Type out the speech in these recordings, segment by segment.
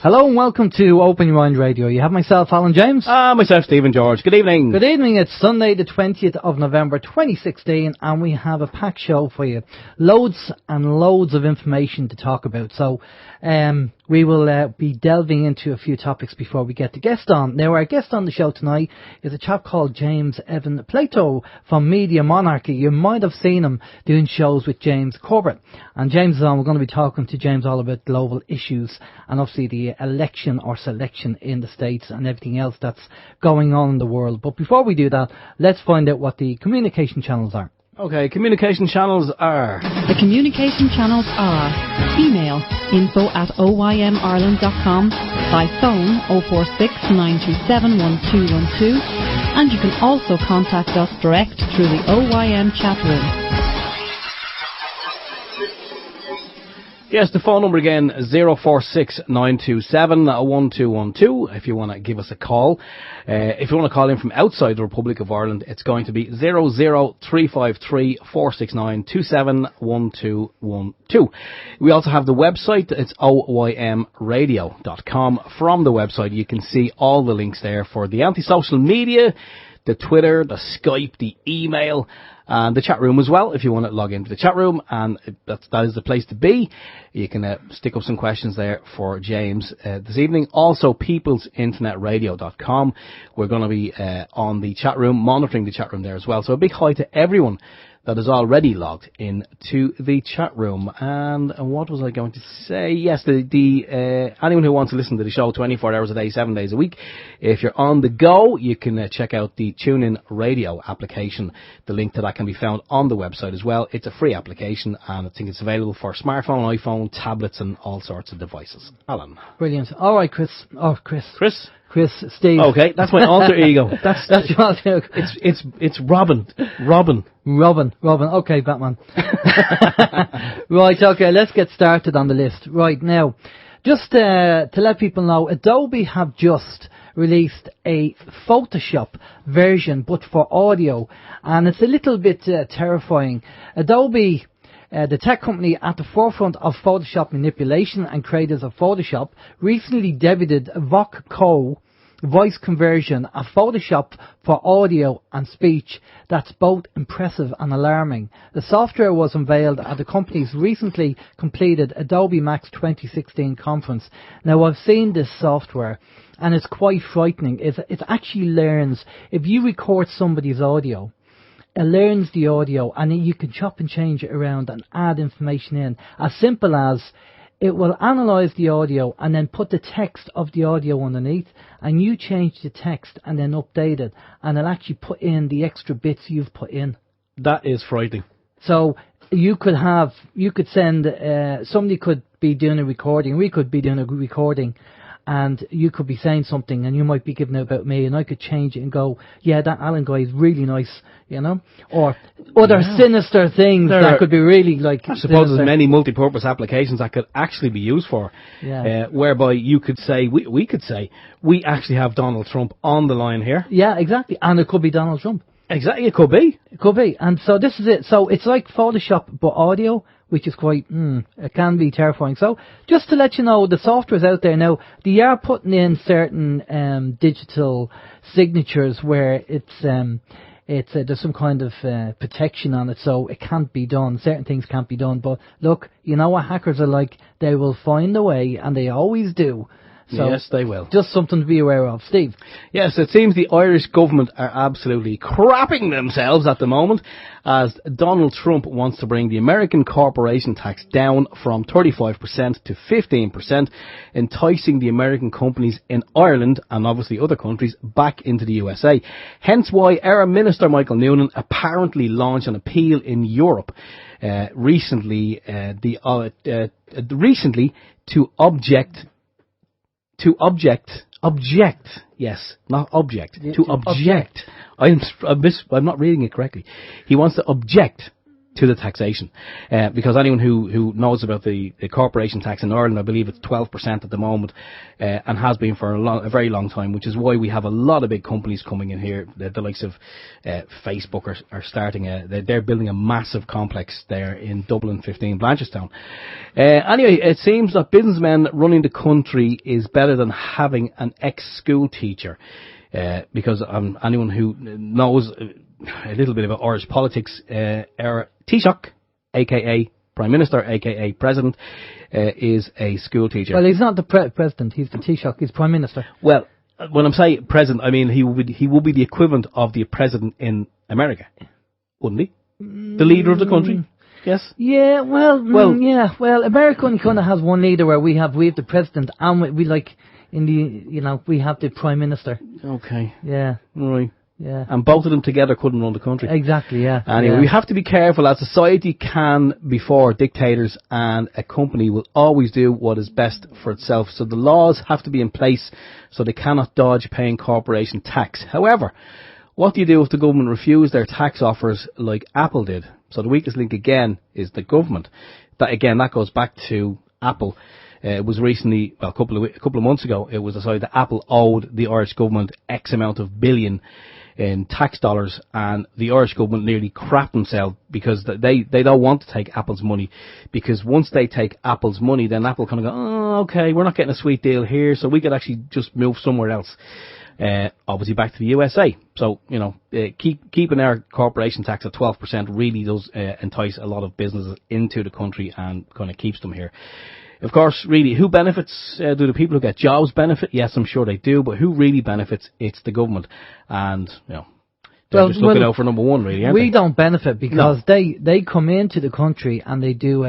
Hello and welcome to Open Your Mind Radio. You have myself, Alan James. Myself, Stephen George. Good evening. Good evening. It's Sunday the 20th of November 2016 and we have a packed show for you. Loads and loads of information to talk about. So we will be delving into a few topics before we get the guest on. Now, our guest on the show tonight is a chap called James Evan Pilato from Media Monarchy. You might have seen him doing shows with James Corbett. And James is on. We're going to be talking to James all about global issues and obviously the election or selection in the States and everything else that's going on in the world. But before we do that, let's find out what the communication channels are. Okay, communication channels are... The communication channels are email info@oymireland.com, by phone 046 927 1212, and you can also contact us direct through the OYM chat room. Yes, the phone number again, 046 927 1212, if you want to give us a call. If you want to call in from outside the Republic of Ireland, it's going to be 00353 469 271212. We also have the website, it's OYMradio.com. From the website, you can see all the links there for the anti-social media, the Twitter, the Skype, the email, and the chat room as well, if you want to log into the chat room, and that is the place to be. You can stick up some questions there for James this evening. Also, peoplesinternetradio.com. We're going to be on the chat room, monitoring the chat room there as well. So a big hi to everyone that is already logged in to the chat room. And what was I going to say? Yes, anyone who wants to listen to the show 24 hours a day, 7 days a week, if you're on the go, you can check out the TuneIn Radio application. The link to that can be found on the website as well. It's a free application, and I think it's available for smartphone, iPhone, tablets, and all sorts of devices. Alan. Brilliant. All right, Chris. Chris, Steve. Okay, that's my alter ego. That's your alter ego. It's Robin. Okay, Batman. Right, okay, let's get started on the list. Right, now, just to let people know, Adobe have just released a Photoshop version, but for audio, and it's a little bit terrifying. Adobe, the tech company at the forefront of Photoshop manipulation and creators of Photoshop, recently debuted VocCo voice conversion, a Photoshop for audio and speech that's both impressive and alarming. The software was unveiled at the company's recently completed Adobe Max 2016 conference. Now, I've seen this software and it's quite frightening. It actually learns, if you record somebody's audio, it learns the audio and you can chop and change it around and add information in. As simple as it will analyse the audio and then put the text of the audio underneath, and you change the text and then update it, and it'll actually put in the extra bits you've put in. That is frightening. So you could send, somebody could be doing a recording, we could be doing a recording, and you could be saying something and you might be giving it about me, and I could change it and go, yeah, that Alan guy is really nice, you know? Or other sinister things that could be really like... I suppose there's many multi-purpose applications that could actually be used for, whereby you could say, we could say, we actually have Donald Trump on the line here. Yeah, exactly. And it could be Donald Trump. Exactly, it could be. It could be. And so this is it. So it's like Photoshop, but audio, which is quite, it can be terrifying. So just to let you know, the software's out there now. They are putting in certain digital signatures where there's some kind of protection on it, so it can't be done. Certain things can't be done. But look, you know what hackers are like. They will find a way, and they always do. So yes, they will. Just something to be aware of. Steve? Yes, it seems the Irish government are absolutely crapping themselves at the moment, as Donald Trump wants to bring the American corporation tax down from 35% to 15%, enticing the American companies in Ireland and obviously other countries back into the USA. Hence why our Minister Michael Noonan apparently launched an appeal in Europe recently to object, yes, not object, to object. I'm not reading it correctly. He wants to object to the taxation. Because anyone who knows about the corporation tax in Ireland, I believe it's 12% at the moment, and has been for a very long time, which is why we have a lot of big companies coming in here. The likes of Facebook are starting they're building a massive complex there in Dublin 15 Blanchardstown. Anyway, it seems that businessmen running the country is better than having an ex-school teacher. Because anyone who knows a little bit about Irish politics, our Taoiseach, a.k.a. Prime Minister, a.k.a. President, is a school teacher. Well, he's not the President, he's the Taoiseach, he's Prime Minister. Well, when I'm saying President, I mean he will be the equivalent of the President in America, wouldn't he? The leader of the country, yes? Yeah, well, America only kind of has one leader where we have the President and we like... we have the Prime Minister. Okay. Yeah. Right. Yeah. And both of them together couldn't run the country. Exactly, yeah. Anyway, we have to be careful, as society can before dictators, and a company will always do what is best for itself. So the laws have to be in place so they cannot dodge paying corporation tax. However, what do you do if the government refuse their tax offers like Apple did? So the weakest link again is the government. That goes back to Apple. It was recently, a couple of months ago, it was decided that Apple owed the Irish government X amount of billion in tax dollars, and the Irish government nearly crapped themselves because they don't want to take Apple's money, because once they take Apple's money, then Apple kind of go, oh, okay, we're not getting a sweet deal here, so we could actually just move somewhere else. Obviously back to the USA. So, keeping our corporation tax at 12% really does entice a lot of businesses into the country and kind of keeps them here. Of course, really, who benefits? Do the people who get jobs benefit? Yes, I'm sure they do, but who really benefits? It's the government. And, they're just looking out for number one, really, aren't they? We don't benefit because they come into the country and they do,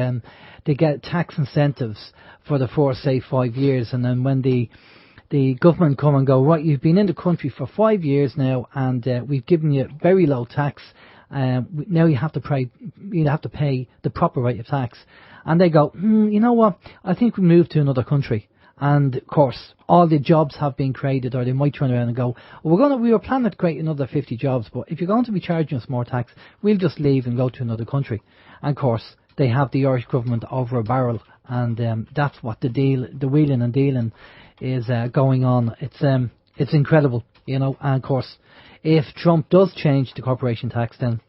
they get tax incentives for the first, say, 5 years, and then when the government come and go, right, you've been in the country for 5 years now, and we've given you very low tax. Now you have to pay the proper rate of tax. And they go, you know what, I think we move to another country. And, of course, all the jobs have been created, or they might turn around and go, well, we were planning to create another 50 jobs, but if you're going to be charging us more tax, we'll just leave and go to another country. And, of course, they have the Irish government over a barrel, and that's what the wheeling and dealing is going on. It's incredible, and, of course, if Trump does change the corporation tax, then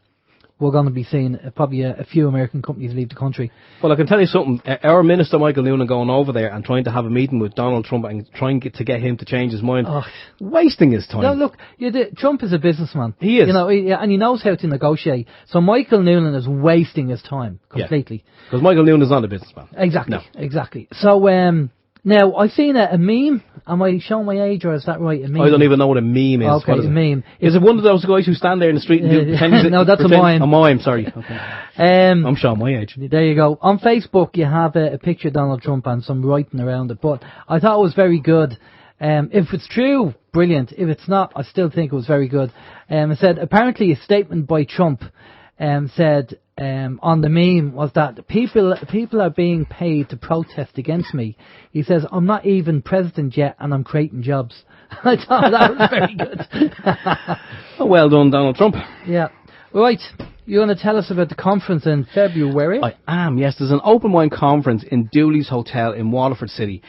we're going to be seeing probably a few American companies leave the country. Well, I can tell you something. Our Minister Michael Noonan going over there and trying to have a meeting with Donald Trump and trying to get him to change his mind, wasting his time. No, look, Trump is a businessman. He is. And he knows how to negotiate. So Michael Noonan is wasting his time completely. Because Michael Noonan is not a businessman. Exactly. No. Exactly. So, now, I've seen a meme. Am I showing my age, or is that right? A meme? I don't even know what a meme is. Okay, what is a meme. Is it one of those guys who stand there in the street and do no, that's a mime. A mime, sorry. Okay. I'm showing my age. There you go. On Facebook, you have a picture of Donald Trump and some writing around it, but I thought it was very good. If it's true, brilliant. If it's not, I still think it was very good. It said, apparently a statement by Trump said on the meme was that people are being paid to protest against me. He says, I'm not even president yet and I'm creating jobs. I thought that was very good. Well done, Donald Trump. Yeah. Right. You want to tell us about the conference in February? I am, yes. There's an open wine conference in Dooley's Hotel in Waterford City.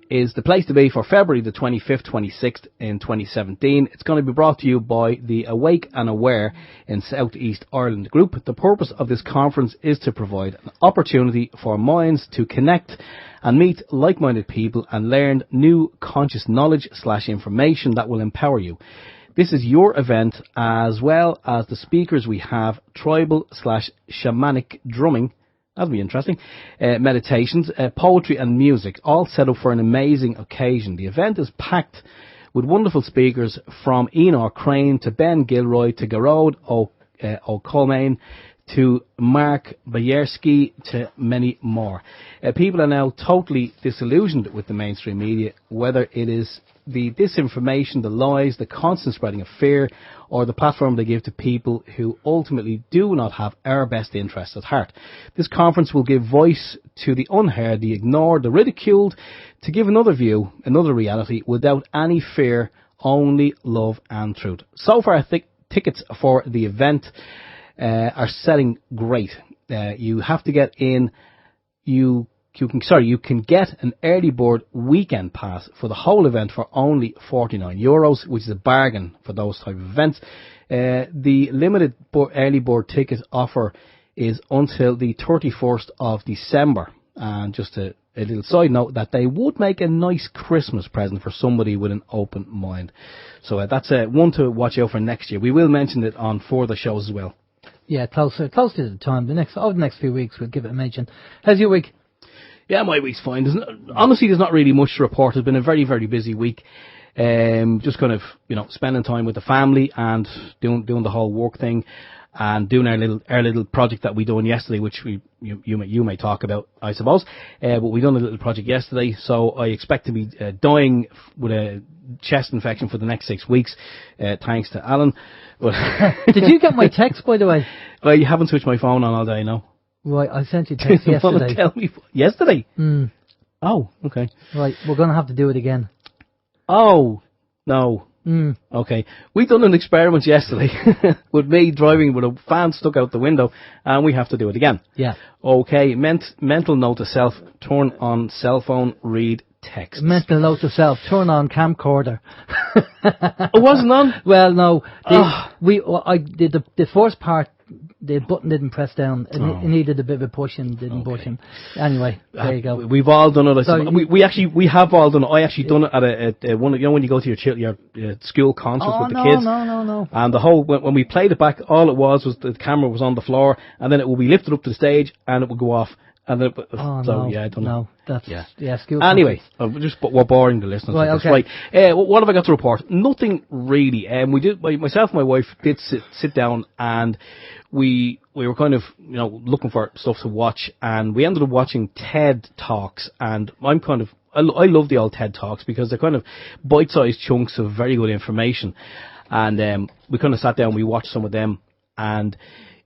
Is the place to be for February the 25th, 26th in 2017. It's going to be brought to you by the Awake and Aware in South East Ireland group. The purpose of this conference is to provide an opportunity for minds to connect and meet like-minded people and learn new conscious knowledge / information that will empower you. This is your event, as well as the speakers we have tribal / shamanic drumming. That'll be interesting. Meditations, poetry and music, all set up for an amazing occasion. The event is packed with wonderful speakers from Enoch Crane to Ben Gilroy to Garrod O'Colmain to Mark Bayerski to many more. People are now totally disillusioned with the mainstream media, whether it is the disinformation, the lies, the constant spreading of fear, or the platform they give to people who ultimately do not have our best interests at heart. This conference will give voice to the unheard, the ignored, the ridiculed, to give another view, another reality, without any fear, only love and truth. So far, tickets for the event are selling great. You have to get in. You can get an early bird weekend pass for the whole event for only €49, which is a bargain for those type of events. The limited early bird ticket offer is until the 31st of December. And just a little side note that they would make a nice Christmas present for somebody with an open mind. So that's one to watch out for next year. We will mention it on further shows as well. Yeah, closer to the time. Over the next few weeks, we'll give it a mention. How's your week? Yeah, my week's fine. Honestly, there's not really much to report. It's been a very, very busy week. Just kind of, spending time with the family and doing the whole work thing, and doing our little project that we done yesterday, which you may talk about, I suppose. But we done a little project yesterday, so I expect to be dying with a chest infection for the next 6 weeks. Thanks to Alan. Did you get my text, by the way? Well, you haven't switched my phone on all day, no. Right, I sent you a text yesterday. Want to tell me yesterday? Mm. Oh, okay. Right, we're going to have to do it again. Oh, no. Mm. Okay. We done an experiment yesterday with me driving with a fan stuck out the window, and we have to do it again. Yeah. Okay. Mental note to self: turn on cell phone, read text. Mental note to self: turn on camcorder. It wasn't on. Well, no. I did the first part. The button didn't press down. It needed a bit of a push and didn't push. And anyway, there you go. We've all done it. So we have all done it. I actually done it at one. When you go to your school concerts with the kids. No. And the whole when we played it back, all it was the camera was on the floor, and then it would be lifted up to the stage, and it would go off. And then I don't know. School. Anyway, we're boring the listeners. Right, with okay. This. Right. What have I got to report? Nothing really. Myself and my wife did sit down, and we were kind of looking for stuff to watch, and we ended up watching TED Talks. And I love the old TED Talks because they're kind of bite-sized chunks of very good information. And we kind of sat down, we watched some of them, and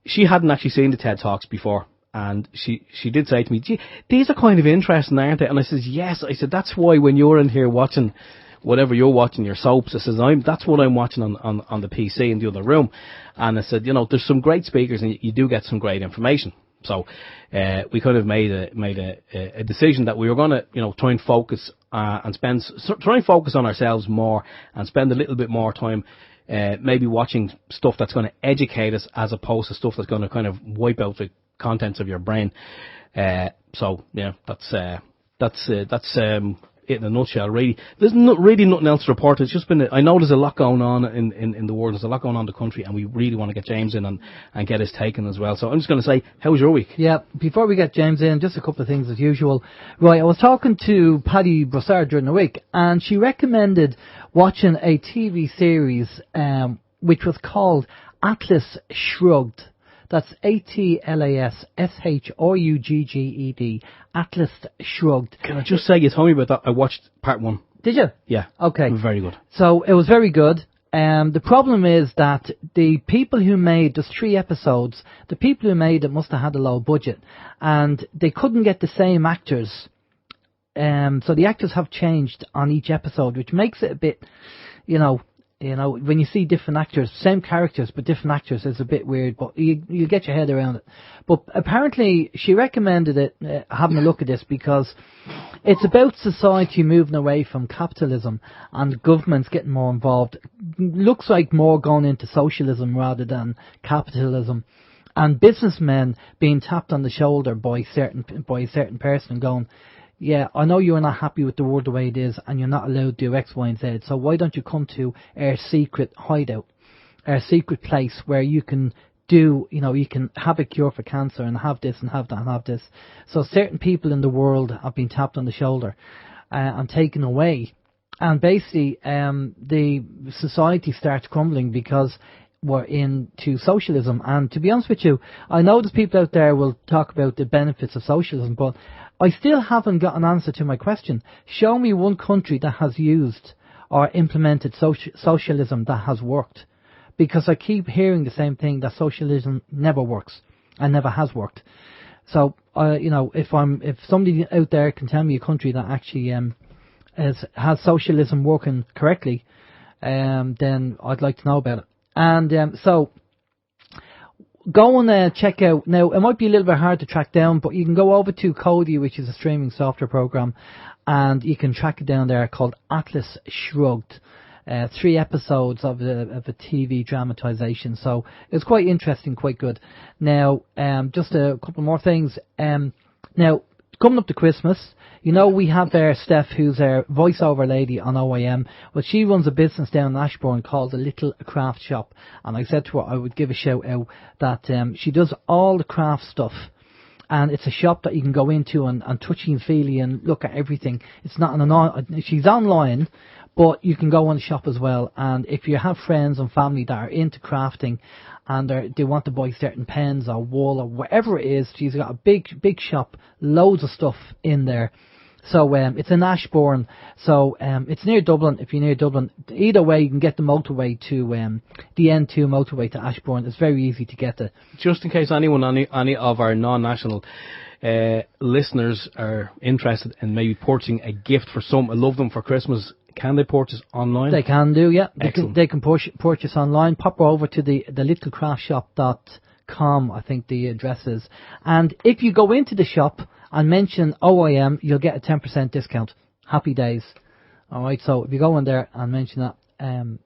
she hadn't actually seen the TED Talks before. And she did say to me, "Gee, these are kind of interesting, aren't they?" And I says, "Yes." I said, "That's why when you're in here watching whatever you're watching, your soaps," I says, "That's what I'm watching on the PC in the other room." And I said, there's some great speakers and you do get some great information. So we kind of made a decision that we were going to try and focus try and focus on ourselves more and spend a little bit more time. Maybe watching stuff that's going to educate us as opposed to stuff that's going to kind of wipe out the contents of your brain. So yeah, that's it in a nutshell. Really, there's really nothing else to report. It's just been I know there's a lot going on in the world. There's a lot going on in the country, and we really want to get James in and get his take in as well. So I'm just going to say, how was your week? Yeah, before we get James in, just a couple of things as usual. Right, I was talking to Paddy Brossard during the week, and she recommended watching a TV series which was called Atlas Shrugged. That's Atlas Shrugged. Atlas Shrugged. Can I just say, you told me about that. I watched part 1. Did you? Yeah. Okay. Very good. So it was very good. The problem is that the people who made, there's 3 episodes, the people who made it must have had a low budget, and they couldn't get the same actors. So the actors have changed on each episode, which makes it a bit, when you see different actors, same characters but different actors, it's a bit weird, but you get your head around it. But apparently she recommended it, having a look at this, because it's about society moving away from capitalism and governments getting more involved. Looks like more going into socialism rather than capitalism, and businessmen being tapped on the shoulder by a certain person going, "Yeah, I know you're not happy with the world the way it is, and you're not allowed to do X, Y, and Z, so why don't you come to our secret hideout, our secret place where you can do, you can have a cure for cancer and have this and have that and have this." So certain people in the world have been tapped on the shoulder and taken away. And basically, the society starts crumbling because we're into socialism. And to be honest with you, I know there's people out there will talk about the benefits of socialism, but I still haven't got an answer to my question. Show me one country that has used or implemented socialism that has worked. Because I keep hearing the same thing, that socialism never works and never has worked. So, if somebody out there can tell me a country that actually has socialism working correctly, then I'd like to know about it. And so go and check out. Now, it might be a little bit hard to track down, but you can go over to Kodi, which is a streaming software program, and you can track it down there called Atlas Shrugged. 3 episodes of a TV dramatization. So it's quite interesting, quite good. Now, just a couple more things. Now, coming up to Christmas, you know, we have there Steph, who's our voiceover lady on OYM. Well, she runs a business down in Ashbourne called The Little Craft Shop. And I said to her I would give a shout out that she does all the craft stuff. And it's a shop that you can go into and touchy and feely and look at everything. It's not she's online, but you can go on the shop as well. And if you have friends and family that are into crafting and they want to buy certain pens or wool or whatever it is, she's got a big shop, loads of stuff in there. So it's in Ashbourne. So it's near Dublin. If you're near Dublin, either way, you can get the motorway to the N2 motorway to Ashbourne. It's very easy to get to. Just in case any of our non-national listeners are interested in maybe purchasing a gift for some, I love them for Christmas. Can they purchase online? They can do, yeah. They can purchase online. Pop over to the littlecraftshop.com, I think the address is. And if you go into the shop and mention OYM, you'll get a 10% discount. Happy days. Alright, so if you go in there and mention that,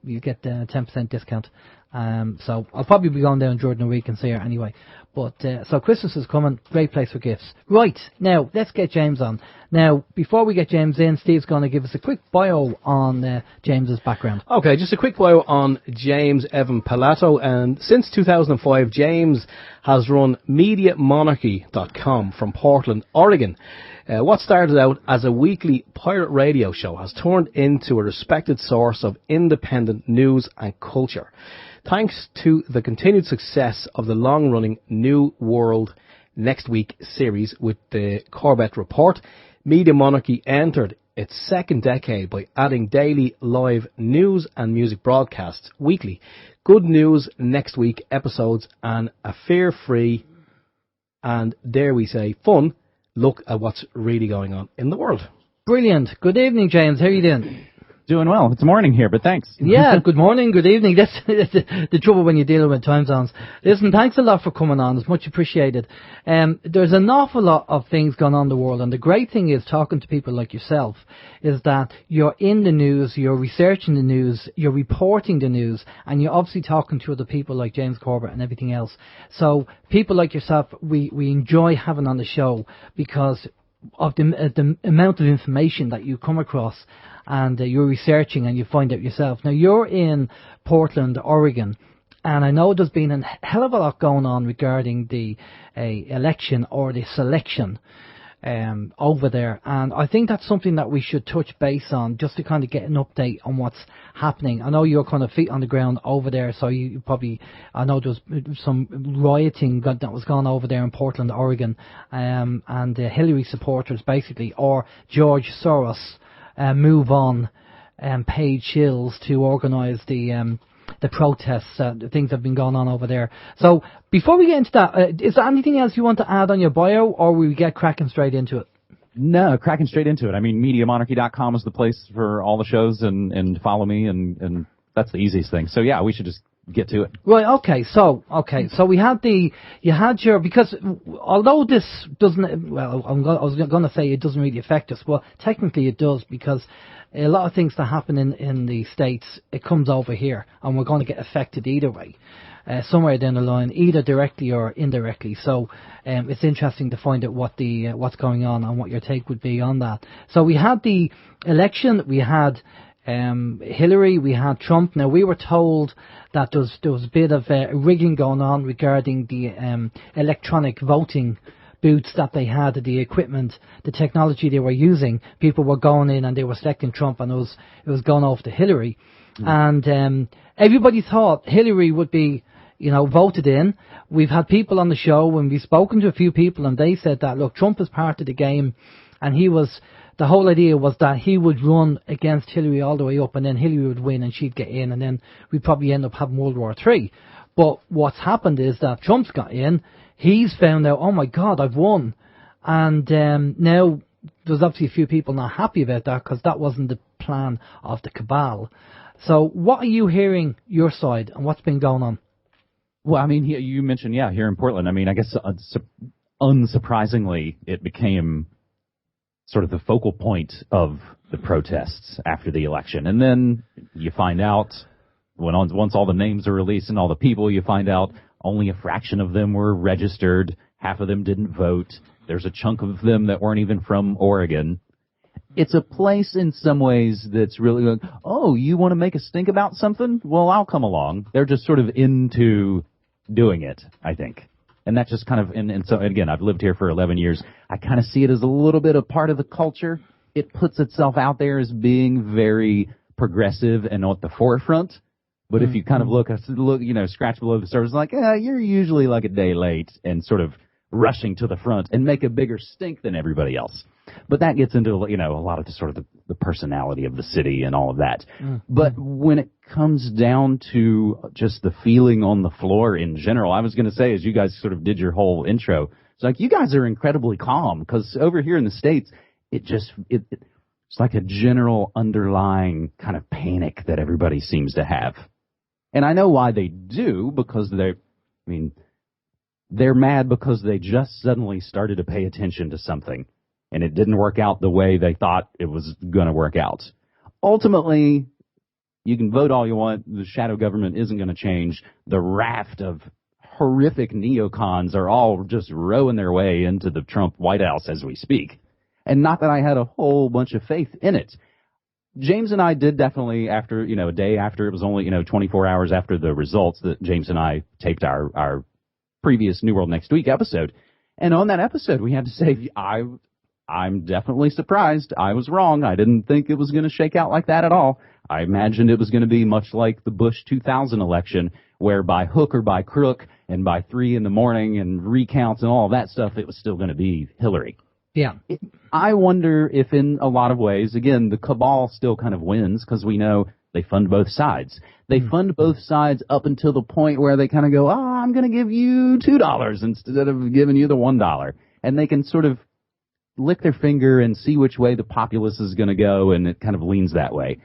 you get a 10% discount. So I'll probably be going down during the week and see her anyway. But so Christmas is coming, great place for gifts. Right, now let's get James on. Now, before we get James in, Steve's going to give us a quick bio on James's background. Okay, just a quick bio on James Evan Pilato. And since 2005, James has run MediaMonarchy.com from Portland, Oregon. What started out as a weekly pirate radio show has turned into a respected source of independent news and culture. Thanks to the continued success of the long-running New World Next Week series with the Corbett Report, Media Monarchy entered its second decade by adding daily live news and music broadcasts weekly, Good News Next Week episodes, and a fear-free and, dare we say, fun look at what's really going on in the world. Brilliant. Good evening, James. How are you doing? Doing well. It's morning here, but thanks. Yeah, good morning, good evening. That's the trouble when you're dealing with time zones. Listen, thanks a lot for coming on. It's much appreciated. There's an awful lot of things going on in the world, and the great thing is talking to people like yourself is that you're in the news, you're researching the news, you're reporting the news, and you're obviously talking to other people like James Corbett and everything else. So people like yourself, we enjoy having on the show because of the amount of information that you come across and you're researching and you find out yourself. Now, you're in Portland, Oregon, and I know there's been a hell of a lot going on regarding the election or the selection over there, and I think that's something that we should touch base on just to kind of get an update on what's happening. I know you're kind of feet on the ground over there, so you probably, I know there's some rioting that was gone over there in Portland, Oregon, and Hilary supporters basically, or George Soros, move on, paid shills to organise the protests, the things that have been going on over there. So before we get into that, is there anything else you want to add on your bio, or will we get cracking straight into it? No, cracking straight into it. I mean, MediaMonarchy.com is the place for all the shows, and follow me, and that's the easiest thing. So yeah, we should just get to it. Right, okay, so we had because although this doesn't, well, I was going to say it doesn't really affect us, well, technically it does, because a lot of things that happen in the States, it comes over here, and we're going to get affected either way, somewhere down the line, either directly or indirectly. So it's interesting to find out what's going on and what your take would be on that. So we had the election, we had Hilary, we had Trump. Now, we were told that there was a bit of rigging going on regarding the electronic voting booths that they had, the equipment, the technology they were using. People were going in and they were selecting Trump, and it was going off to Hilary. And everybody thought Hilary would be, voted in. We've had people on the show and we've spoken to a few people, and they said that, look, Trump is part of the game, and the whole idea was that he would run against Hilary all the way up, and then Hilary would win and she'd get in, and then we'd probably end up having World War III. But what's happened is that Trump's got in, he's found out, oh my God, I've won. And now there's obviously a few people not happy about that, because that wasn't the plan of the Cabal. So what are you hearing your side, and what's been going on? Well, I mean, you mentioned, here in Portland. I mean, I guess unsurprisingly, it became sort of the focal point of the protests after the election. And then you find out, once all the names are released and all the people, you find out only a fraction of them were registered. Half of them didn't vote. There's a chunk of them that weren't even from Oregon. It's a place in some ways that's really like, oh, you want to make us think about something? Well, I'll come along. They're just sort of into doing it, I think. And that just kind of, and so again, I've lived here for 11 years. I kind of see it as a little bit of part of the culture. It puts itself out there as being very progressive and at the forefront. But if you kind of look, scratch below the surface, like, you're usually like a day late and sort of rushing to the front and make a bigger stink than everybody else. But that gets into, a lot of the personality of the city and all of that. But when it comes down to just the feeling on the floor in general, I was going to say, as you guys sort of did your whole intro, it's like you guys are incredibly calm, because over here in the States, it's like a general underlying kind of panic that everybody seems to have. And I know why they do, because they're mad because they just suddenly started to pay attention to something, and it didn't work out the way they thought it was going to work out. Ultimately, you can vote all you want. The shadow government isn't going to change. The raft of horrific neocons are all just rowing their way into the Trump White House as we speak. And not that I had a whole bunch of faith in it. James and I did definitely, after, a day after, it was only, 24 hours after the results, that James and I taped our previous New World Next Week episode. And on that episode, we had to say, I'm definitely surprised. I was wrong. I didn't think it was going to shake out like that at all. I imagined it was going to be much like the Bush 2000 election, where by hook or by crook and by 3 a.m. and recounts and all of that stuff, it was still going to be Hilary. Yeah. I wonder if in a lot of ways, again, the Cabal still kind of wins, because we know they fund both sides. They fund both sides up until the point where they kind of go, I'm going to give you $2 instead of giving you the $1. And they can sort of lick their finger and see which way the populace is going to go, and it kind of leans that way.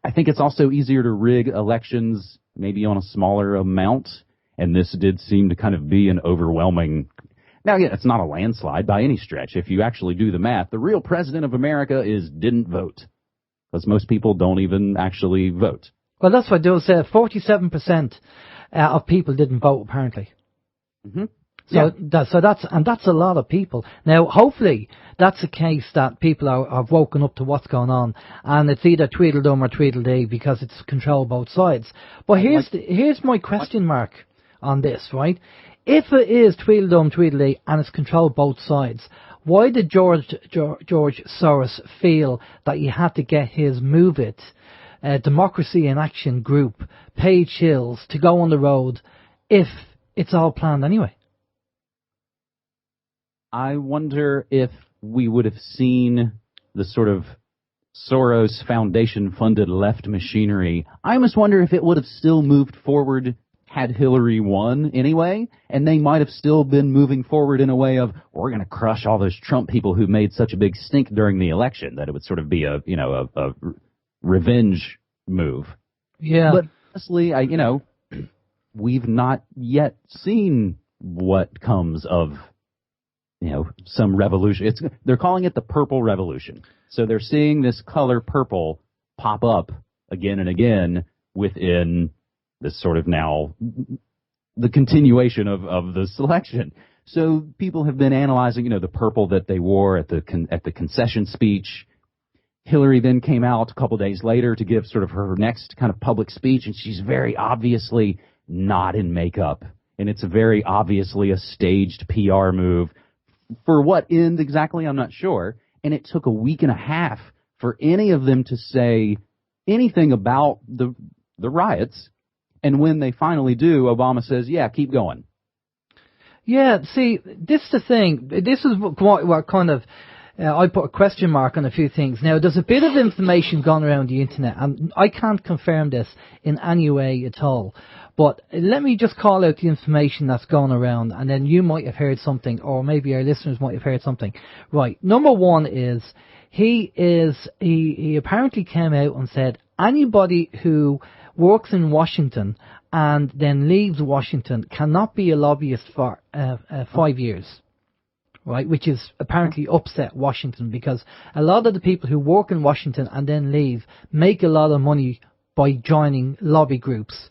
I think it's also easier to rig elections maybe on a smaller amount, and this did seem to kind of be an overwhelming. Now, again, it's not a landslide by any stretch. If you actually do the math, the real president of America didn't vote, because most people don't even actually vote. Well, that's what Joe said. 47% of people didn't vote, apparently. Mm-hmm. So that's a lot of people. Now, hopefully, that's a case that people have woken up to what's going on, and it's either Tweedledum or Tweedledee, because it's controlled both sides. But here's my question mark on this, right? If it is Tweedledum, Tweedledee, and it's controlled both sides, why did George Soros feel that he had to get his Move It, Democracy in Action group, Paige Hills, to go on the road if it's all planned anyway? I wonder if we would have seen the sort of Soros Foundation-funded left machinery. I almost wonder if it would have still moved forward had Hilary won anyway, and they might have still been moving forward in a way of, we're going to crush all those Trump people who made such a big stink during the election, that it would sort of be a revenge move. Yeah. But honestly, we've not yet seen what comes of some revolution. They're calling it the Purple Revolution. So they're seeing this color purple pop up again and again within this sort of now the continuation of the selection. So people have been analyzing, the purple that they wore at the concession speech. Hilary then came out a couple days later to give sort of her next kind of public speech, and she's very obviously not in makeup, and it's very obviously a staged PR move. For what end exactly, I'm not sure. And it took a week and a half for any of them to say anything about the riots. And when they finally do, Obama says, yeah, keep going. Yeah, see, this is the thing. This is what kind of, I put a question mark on a few things. Now, there's a bit of information gone around the internet, and I can't confirm this in any way at all. But let me just call out the information that's gone around, and then you might have heard something, or maybe our listeners might have heard something. Right. Number one is, he apparently came out and said anybody who works in Washington and then leaves Washington cannot be a lobbyist for 5 years, right? Which is apparently upset Washington, because a lot of the people who work in Washington and then leave make a lot of money by joining lobby groups.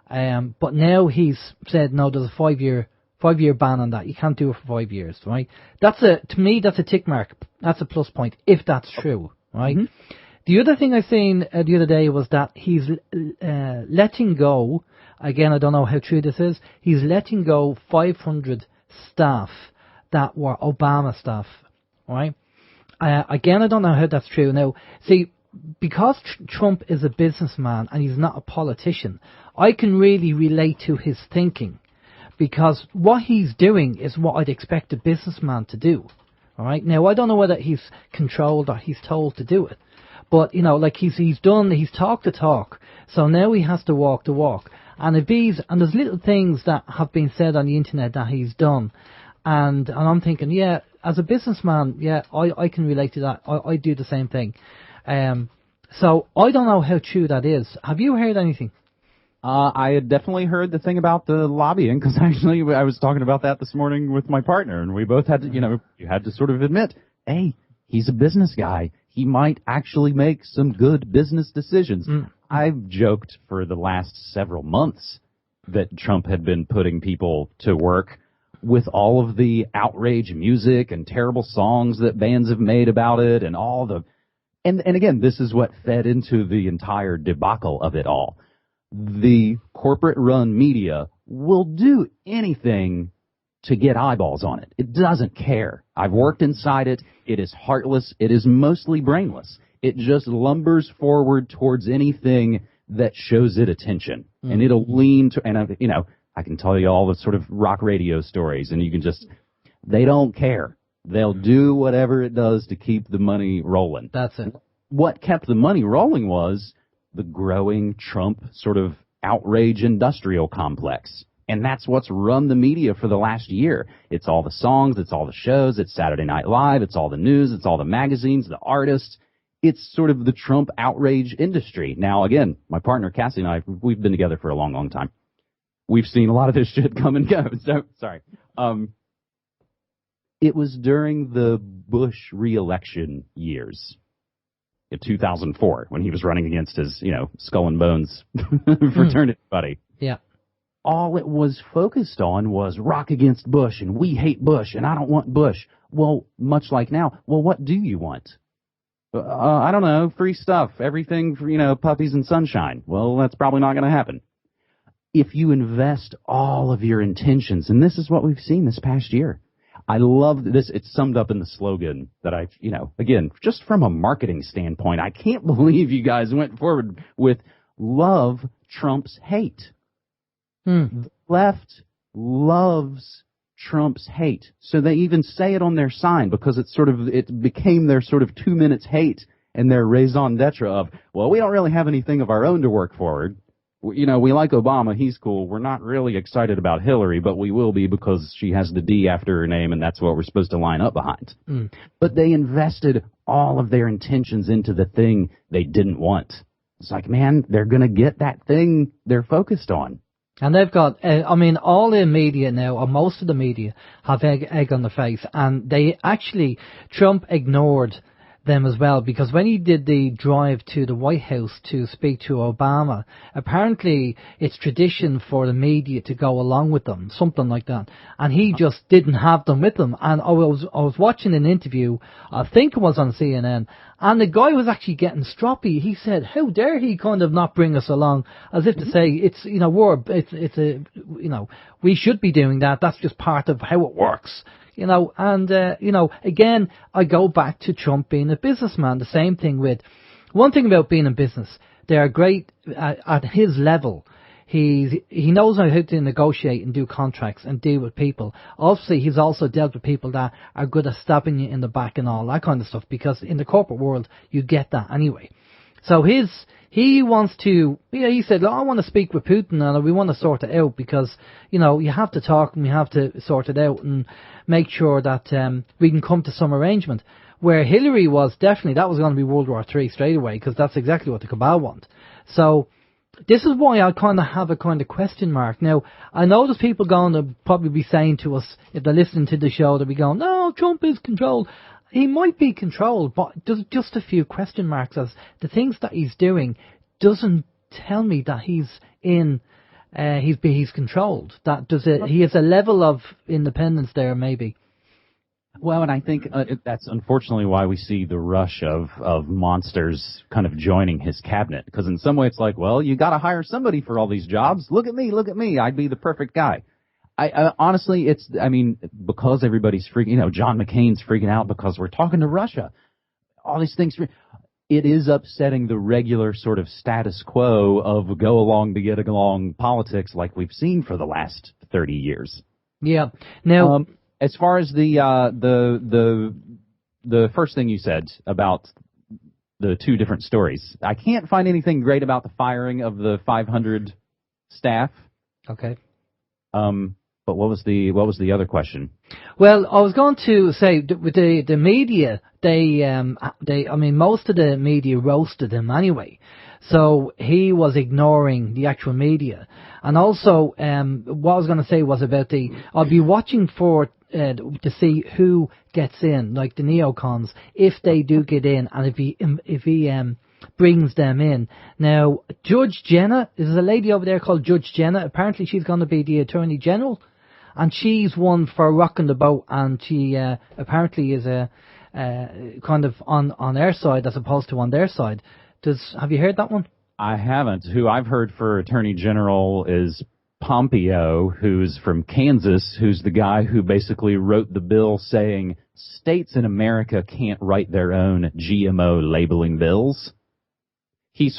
But now he's said, no, there's a 5-year ban on that. You can't do it for 5 years, right? To me, that's a tick mark. That's a plus point, if that's true, right? Mm-hmm. The other thing I seen the other day was that he's letting go, again, I don't know how true this is, he's letting go 500 staff that were Obama staff, right? Again, I don't know how that's true. Now, see, because Trump is a businessman and he's not a politician, I can really relate to his thinking, because what he's doing is what I'd expect a businessman to do, all right? Now, I don't know whether he's controlled or he's told to do it. But, like he's talked the talk, so now he has to walk the walk. And there's little things that have been said on the internet that he's done. And I'm thinking, yeah, as a businessman, yeah, I can relate to that. I do the same thing. So I don't know how true that is. Have you heard anything? I had definitely heard the thing about the lobbying, because actually I was talking about that this morning with my partner, and we both had to, you had to sort of admit, hey, he's a business guy. He might actually make some good business decisions. I've joked for the last several months that Trump had been putting people to work with all of the outrage music and terrible songs that bands have made about it, and all the... And again, this is what fed into the entire debacle of it all. The corporate-run media will do anything to get eyeballs on it. It doesn't care. I've worked inside it. It is heartless. It is mostly brainless. It just lumbers forward towards anything that shows it attention. And it'll lean to, and I can tell you all the sort of rock radio stories, and you can just, they don't care. They'll do whatever it does to keep the money rolling. That's it. What kept the money rolling was the growing Trump sort of outrage industrial complex. And that's what's run the media for the last year. It's all the songs, it's all the shows, it's Saturday Night Live, it's all the news, it's all the magazines, the artists. It's sort of the Trump outrage industry. Now, again, my partner Cassie and I, we've been together for a long, long time. We've seen a lot of this shit come and go. So, sorry. It was during the Bush re-election years in 2004 when he was running against his, skull and bones fraternity buddy. Yeah. All it was focused on was rock against Bush, and we hate Bush, and I don't want Bush. Well, much like now, well, what do you want? I don't know, free stuff, everything for, puppies and sunshine. Well, that's probably not going to happen. If you invest all of your intentions, and this is what we've seen this past year. I love this. It's summed up in the slogan that again, just from a marketing standpoint, I can't believe you guys went forward with love Trump's hate. The left loves Trump's hate. So they even say it on their sign, because it became their sort of 2 minutes hate and their raison d'etre of, well, we don't really have anything of our own to work forward. We like Obama. He's cool. We're not really excited about Hilary, but we will be because she has the D after her name, and that's what we're supposed to line up behind. But they invested all of their intentions into the thing they didn't want. It's like, man, they're going to get that thing they're focused on. And they've got, all the media now, or most of the media, have egg on the face. And Trump ignored them as well, because when he did the drive to the White House to speak to Obama, apparently it's tradition for the media to go along with them, something like that. And he just didn't have them with him. And I was watching an interview, I think it was on CNN, and the guy was actually getting stroppy. He said, how dare he kind of not bring us along, as if to say, we should be doing that. That's just part of how it works. Again, I go back to Trump being a businessman. The same thing with, one thing about being in business, they are great at his level. He knows how to negotiate and do contracts and deal with people. Obviously, he's also dealt with people that are good at stabbing you in the back and all that kind of stuff, because in the corporate world, you get that anyway. So he wants to, he said, I want to speak with Putin and we want to sort it out, because, you have to talk and we have to sort it out and make sure that we can come to some arrangement. Where Hilary was definitely, that was going to be World War III straight away, because that's exactly what the Cabal want. So this is why I kind of have a kind of question mark. Now, I know there's people going to probably be saying to us, if they're listening to the show, they'll be going, no, Trump is controlled. He might be controlled, but there's just a few question marks, as the things that he's doing doesn't tell me that he's controlled. He has a level of independence there, maybe. Well, and I think that's unfortunately why we see the rush of monsters kind of joining his cabinet. Because in some way it's like, well, you got to hire somebody for all these jobs. Look at me. I'd be the perfect guy. I honestly, because everybody's freaking, John McCain's freaking out because we're talking to Russia. All these things. It is upsetting the regular sort of status quo of go along to get along politics like we've seen for the last 30 years. Yeah. Now, as far as the first thing you said about the two different stories, I can't find anything great about the firing of the 500 staff. Okay. But what was the other question? Well, I was going to say with the media, most of the media roasted him anyway. So he was ignoring the actual media. And also, what I was going to say was about I'll be watching for to see who gets in, like the neocons, if they do get in, and if he brings them in. Now, Judge Jenna, there's a lady over there called Judge Jenna. Apparently she's going to be the Attorney General, and she's one for rocking the boat, and she apparently is kind of on their side as opposed to on their side. Have you heard that one? I haven't. Who I've heard for Attorney General is Pompeo, who's from Kansas, who's the guy who basically wrote the bill saying states in America can't write their own GMO labeling bills. He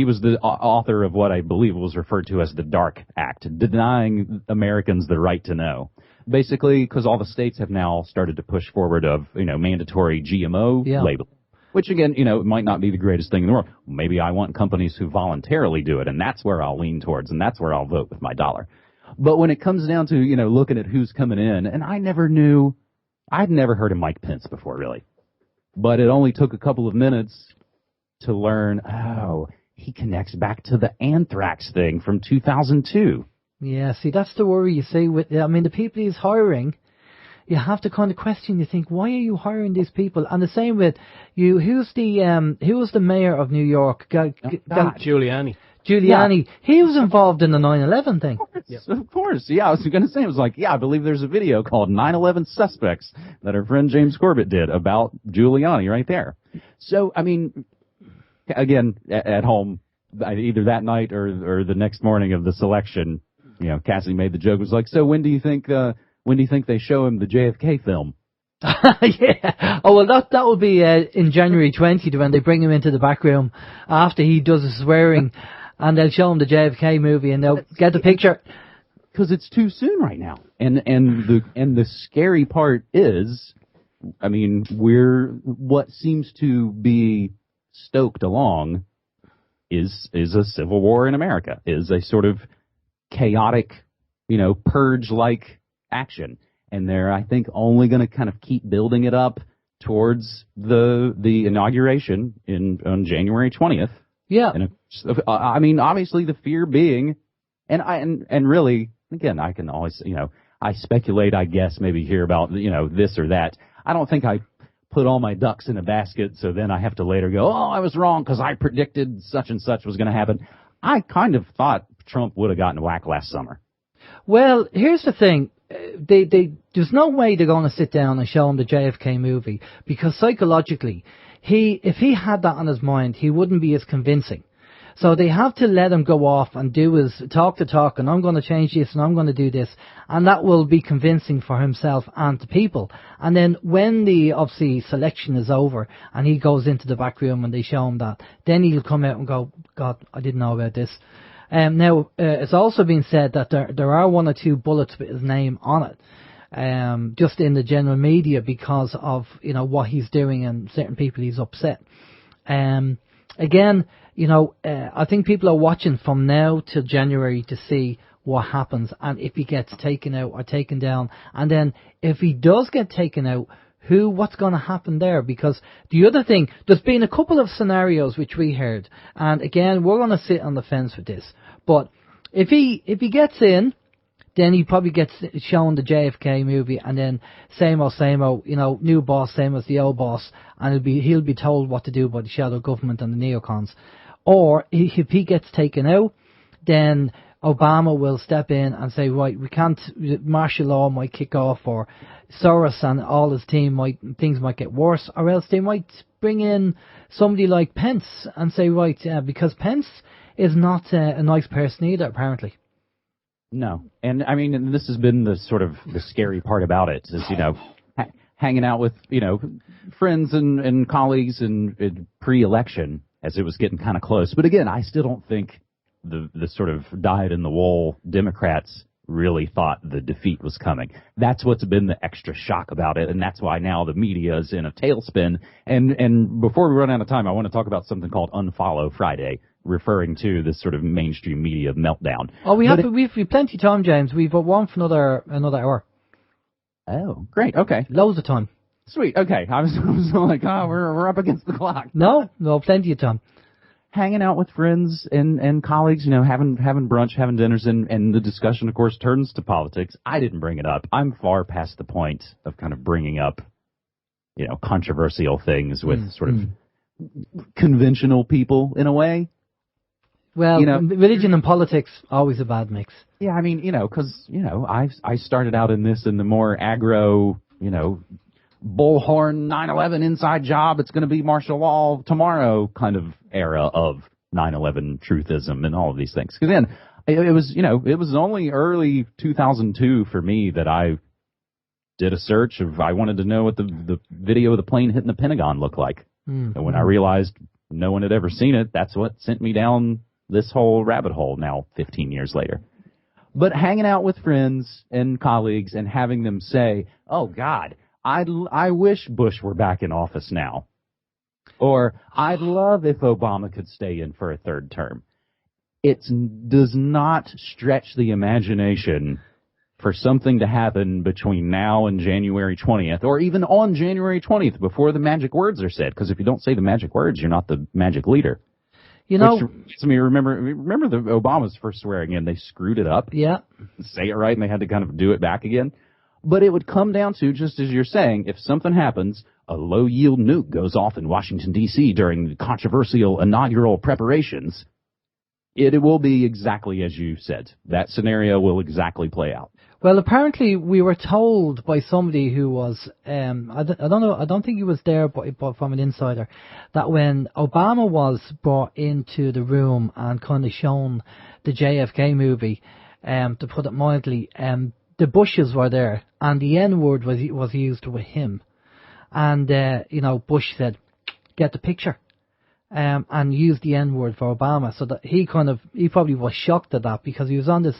was the author of what I believe was referred to as the Dark Act, denying Americans the right to know. Basically, because all the states have now started to push forward of, mandatory GMO labeling. Which, again, it might not be the greatest thing in the world. Maybe I want companies who voluntarily do it, and that's where I'll lean towards, and that's where I'll vote with my dollar. But when it comes down to, looking at who's coming in, and I'd never heard of Mike Pence before, really. But it only took a couple of minutes to learn, he connects back to the anthrax thing from 2002. Yeah, see, that's the worry you see with, the people he's hiring. You have to kind of question. You think, why are you hiring these people? And the same with you. Who was the mayor of New York? Giuliani. Giuliani. Yeah. He was involved in the 9/11 thing. Of course. Yeah, I was going to say, it was like, I believe there's a video called 9/11 Suspects that our friend James Corbett did about Giuliani right there. So, again, at home, either that night or the next morning of the selection, Cassie made the joke. It was like, so when do you think they show him the JFK film? Yeah. Oh, well, that will be in January 20th when they bring him into the back room after he does his swearing, and they'll show him the JFK movie, and they'll get the picture. Because it's too soon right now. And the scary part is, what seems to be stoked along is a civil war in America, is a sort of chaotic, purge-like action. And they're, I think, only going to kind of keep building it up towards the inauguration on January 20th. Yeah. And obviously the fear being, and really, again, I can always, I speculate, I guess, maybe hear about, this or that. I don't think I put all my ducks in a basket, so then I have to later go, I was wrong because I predicted such and such was going to happen. I kind of thought Trump would have gotten whacked last summer. Well, here's the thing. There's no way they're going to sit down and show him the JFK movie, because psychologically, if he had that on his mind, he wouldn't be as convincing. So they have to let him go off and do his talk the talk, and I'm going to change this and I'm going to do this, and that will be convincing for himself and the people. And then when the obviously selection is over and he goes into the back room and they show him that, then he'll come out and go, God, I didn't know about this. Now, it's also been said that there are one or two bullets with his name on it, just in the general media because of, what he's doing and certain people he's upset. Again, I think people are watching from now till January to see what happens and if he gets taken out or taken down. And then if he does get taken out, what's going to happen there? Because the other thing, there's been a couple of scenarios which we heard, and again, we're going to sit on the fence with this. But if he gets in, then he probably gets shown the JFK movie, and then same old, new boss, same as the old boss, and he'll be told what to do by the shadow government and the neocons. Or if he gets taken out, then Obama will step in and say, right, we can't, martial law might kick off, or Soros and all his team things might get worse, or else they might bring in somebody like Pence and say, right, because Pence is not a nice person either, apparently. No. And I mean, and this has been the sort of the scary part about it is, hanging out with, friends and colleagues in pre-election as it was getting kind of close. But again, I still don't think the sort of dyed-in-the-wool Democrats really thought the defeat was coming. That's what's been the extra shock about it, and that's why now the media is in a tailspin. And before we run out of time, I want to talk about something called Unfollow Friday, referring to this sort of mainstream media meltdown. Oh, we've plenty of time, James. We've got one for another hour. Oh, great. Okay. Loads of time. Sweet. Okay. I was like, we're up against the clock. No, plenty of time. Hanging out with friends and colleagues, having brunch, having dinners, and the discussion, of course, turns to politics. I didn't bring it up. I'm far past the point of kind of bringing up, controversial things with sort of conventional people in a way. Well, religion and politics, always a bad mix. Yeah, I mean, because, I started out in the more aggro, bullhorn 9/11 inside job, it's going to be martial law tomorrow kind of era of 9/11 truthism and all of these things. Because then it was only early 2002 for me that I did a search of, I wanted to know what the video of the plane hitting the Pentagon looked like. And when I realized no one had ever seen it, that's what sent me down this whole rabbit hole now 15 years later. But hanging out with friends and colleagues and having them say, oh, God, I wish Bush were back in office now. Or I'd love if Obama could stay in for a third term. It does not stretch the imagination for something to happen between now and January 20th, or even on January 20th before the magic words are said. Because if you don't say the magic words, you're not the magic leader. Which makes me remember the Obama's first swearing in, they screwed it up. Yeah. Say it right, and they had to kind of do it back again. But it would come down to, just as you're saying, if something happens, a low-yield nuke goes off in Washington, D.C. during the controversial inaugural preparations, it will be exactly as you said. That scenario will exactly play out. Well, apparently we were told by somebody who was, I don't think he was there, but from an insider, that when Obama was brought into the room and kind of shown the JFK movie, to put it mildly, the Bushes were there, and the N-word was used with him. And, Bush said, get the picture, and used the N-word for Obama. So that he probably was shocked at that, because he was on this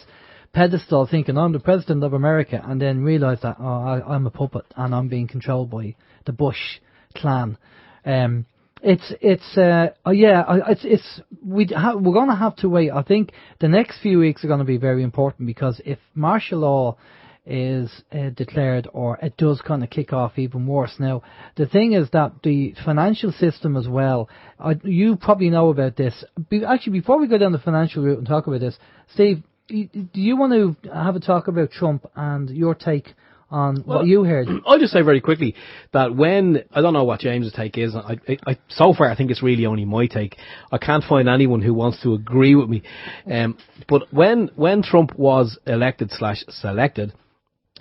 pedestal thinking, I'm the president of America, and then realized that, I'm a puppet, and I'm being controlled by the Bush clan. We're going to have to wait. I think the next few weeks are going to be very important, because if martial law is declared, or it does kind of kick off even worse. Now, the thing is that the financial system as well, you probably know about this. Actually, before we go down the financial route and talk about this, Steve, do you want to have a talk about Trump and your take on what you heard? I'll just say very quickly that I don't know what James's take is. So far, I think it's really only my take. I can't find anyone who wants to agree with me. But when Trump was elected/selected,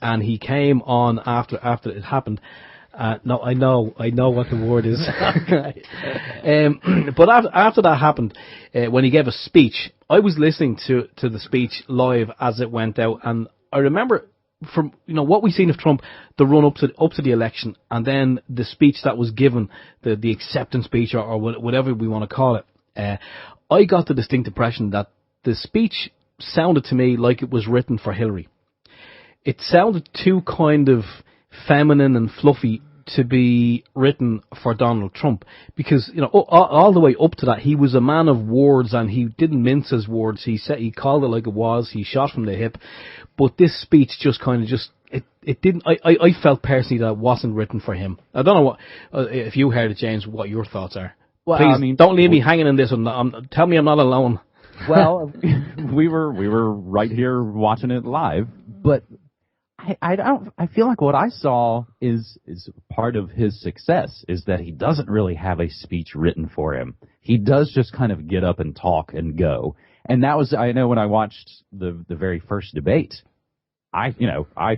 and he came on after it happened. No, I know what the word is. But after that happened, when he gave a speech, I was listening to the speech live as it went out, and I remember from what we've seen of Trump, the run up to the election, and then the speech that was given, the acceptance speech or whatever we want to call it. I got the distinct impression that the speech sounded to me like it was written for Hilary. It sounded too kind of feminine and fluffy to be written for Donald Trump, because all the way up to that, he was a man of words, and he didn't mince his words. He called it like it was. He shot from the hip. But this speech just it didn't. I felt personally that it wasn't written for him. I don't know what if you heard it, James. What your thoughts are? Well, Please, I mean, don't leave me hanging in this one. Tell me I'm not alone. Well, we were right here watching it live, but I feel like what I saw is part of his success is that he doesn't really have a speech written for him. He does just kind of get up and talk and go. And that was, I know when I watched the very first debate, I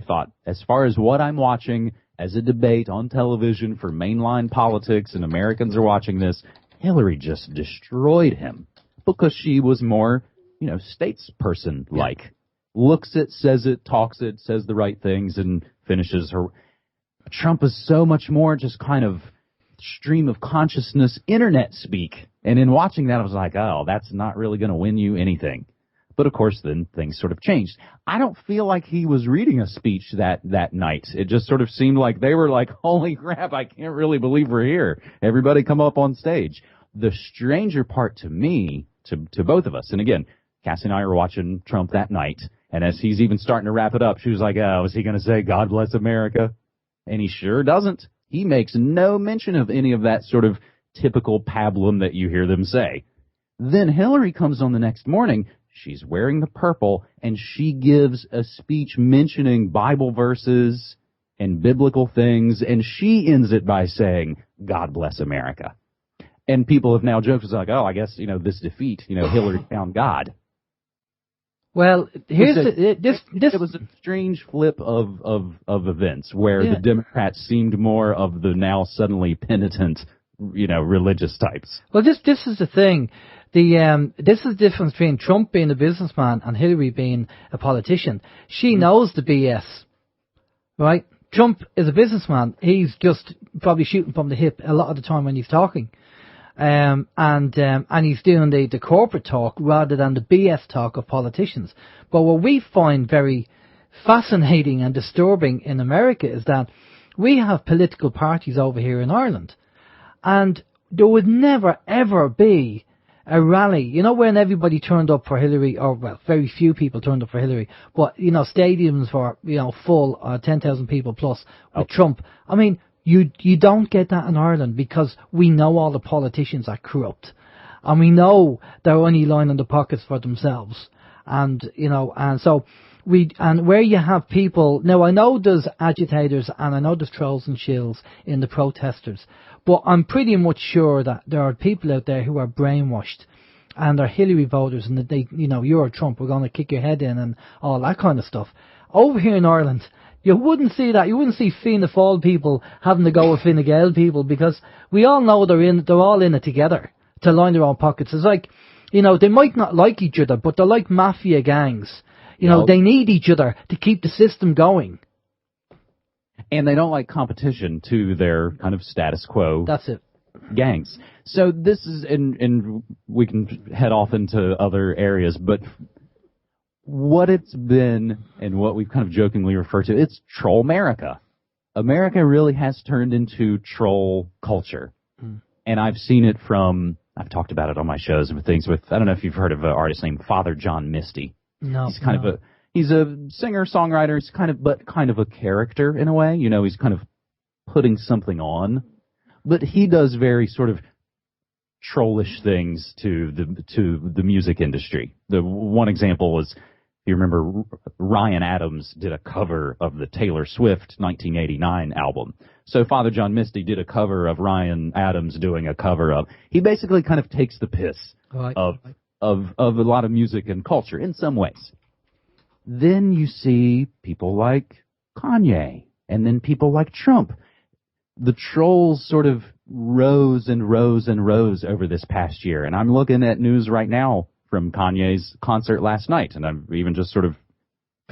thought, as far as what I'm watching as a debate on television for mainline politics and Americans are watching this, Hilary just destroyed him because she was more, statesperson-like. Yeah. Looks it, says it, talks it, says the right things, and finishes her. Trump is so much more just kind of stream of consciousness, internet speak. And in watching that, I was like, oh, that's not really going to win you anything. But of course, then things sort of changed. I don't feel like he was reading a speech that night. It just sort of seemed like they were like, holy crap, I can't really believe we're here. Everybody come up on stage. The stranger part to me, to both of us, and again, Cassie and I were watching Trump that night, and as he's even starting to wrap it up, she was like, oh, is he going to say, God bless America? And he sure doesn't. He makes no mention of any of that sort of typical pablum that you hear them say. Then Hilary comes on the next morning. She's wearing the purple, and she gives a speech mentioning Bible verses and biblical things, and she ends it by saying, God bless America. And people have now joked, it's like, oh, I guess, this defeat, Hillary found God. Well, here's this. It was a strange flip of events where the Democrats seemed more of the now suddenly penitent, religious types. Well, this is the thing. This is the difference between Trump being a businessman and Hillary being a politician. She knows the BS, right? Trump is a businessman. He's just probably shooting from the hip a lot of the time when he's talking. And he's doing the corporate talk rather than the BS talk of politicians. But what we find very fascinating and disturbing in America is that we have political parties over here in Ireland, and there would never ever be a rally, when everybody turned up for Hillary, or well, very few people turned up for Hillary, but stadiums were full, 10,000 people plus with Trump. I mean, you don't get that in Ireland because we know all the politicians are corrupt, and we know they're only lining the pockets for themselves, and so where you have people now, I know there's agitators and I know there's trolls and shills in the protesters, but I'm pretty much sure that there are people out there who are brainwashed and are Hillary voters, and that they, you're Trump, we're going to kick your head in and all that kind of stuff. Over here in Ireland, you wouldn't see that. You wouldn't see Fianna Fáil people having to go with Fine Gael people, because we all know they're all in it together to line their own pockets. It's like, they might not like each other, but they're like mafia gangs. They need each other to keep the system going. And they don't like competition to their kind of status quo. That's it. Gangs. So this is, and we can head off into other areas, but what it's been, and what we've kind of jokingly referred to, it's Troll-America. America really has turned into troll culture. And I've seen it I've talked about it on my shows and things with, I don't know if you've heard of an artist named Father John Misty. No. He's a singer-songwriter. He's kind of a character in a way. He's kind of putting something on. But he does very sort of trollish things to the music industry. The one example was, if you remember, Ryan Adams did a cover of the Taylor Swift 1989 album. So Father John Misty did a cover of Ryan Adams doing a cover of. He basically kind of takes the piss of a lot of music and culture in some ways. Then you see people like Kanye, and then people like Trump. The trolls sort of rose and rose and rose over this past year. And I'm looking at news right now from Kanye's concert last night, and I'm even just sort of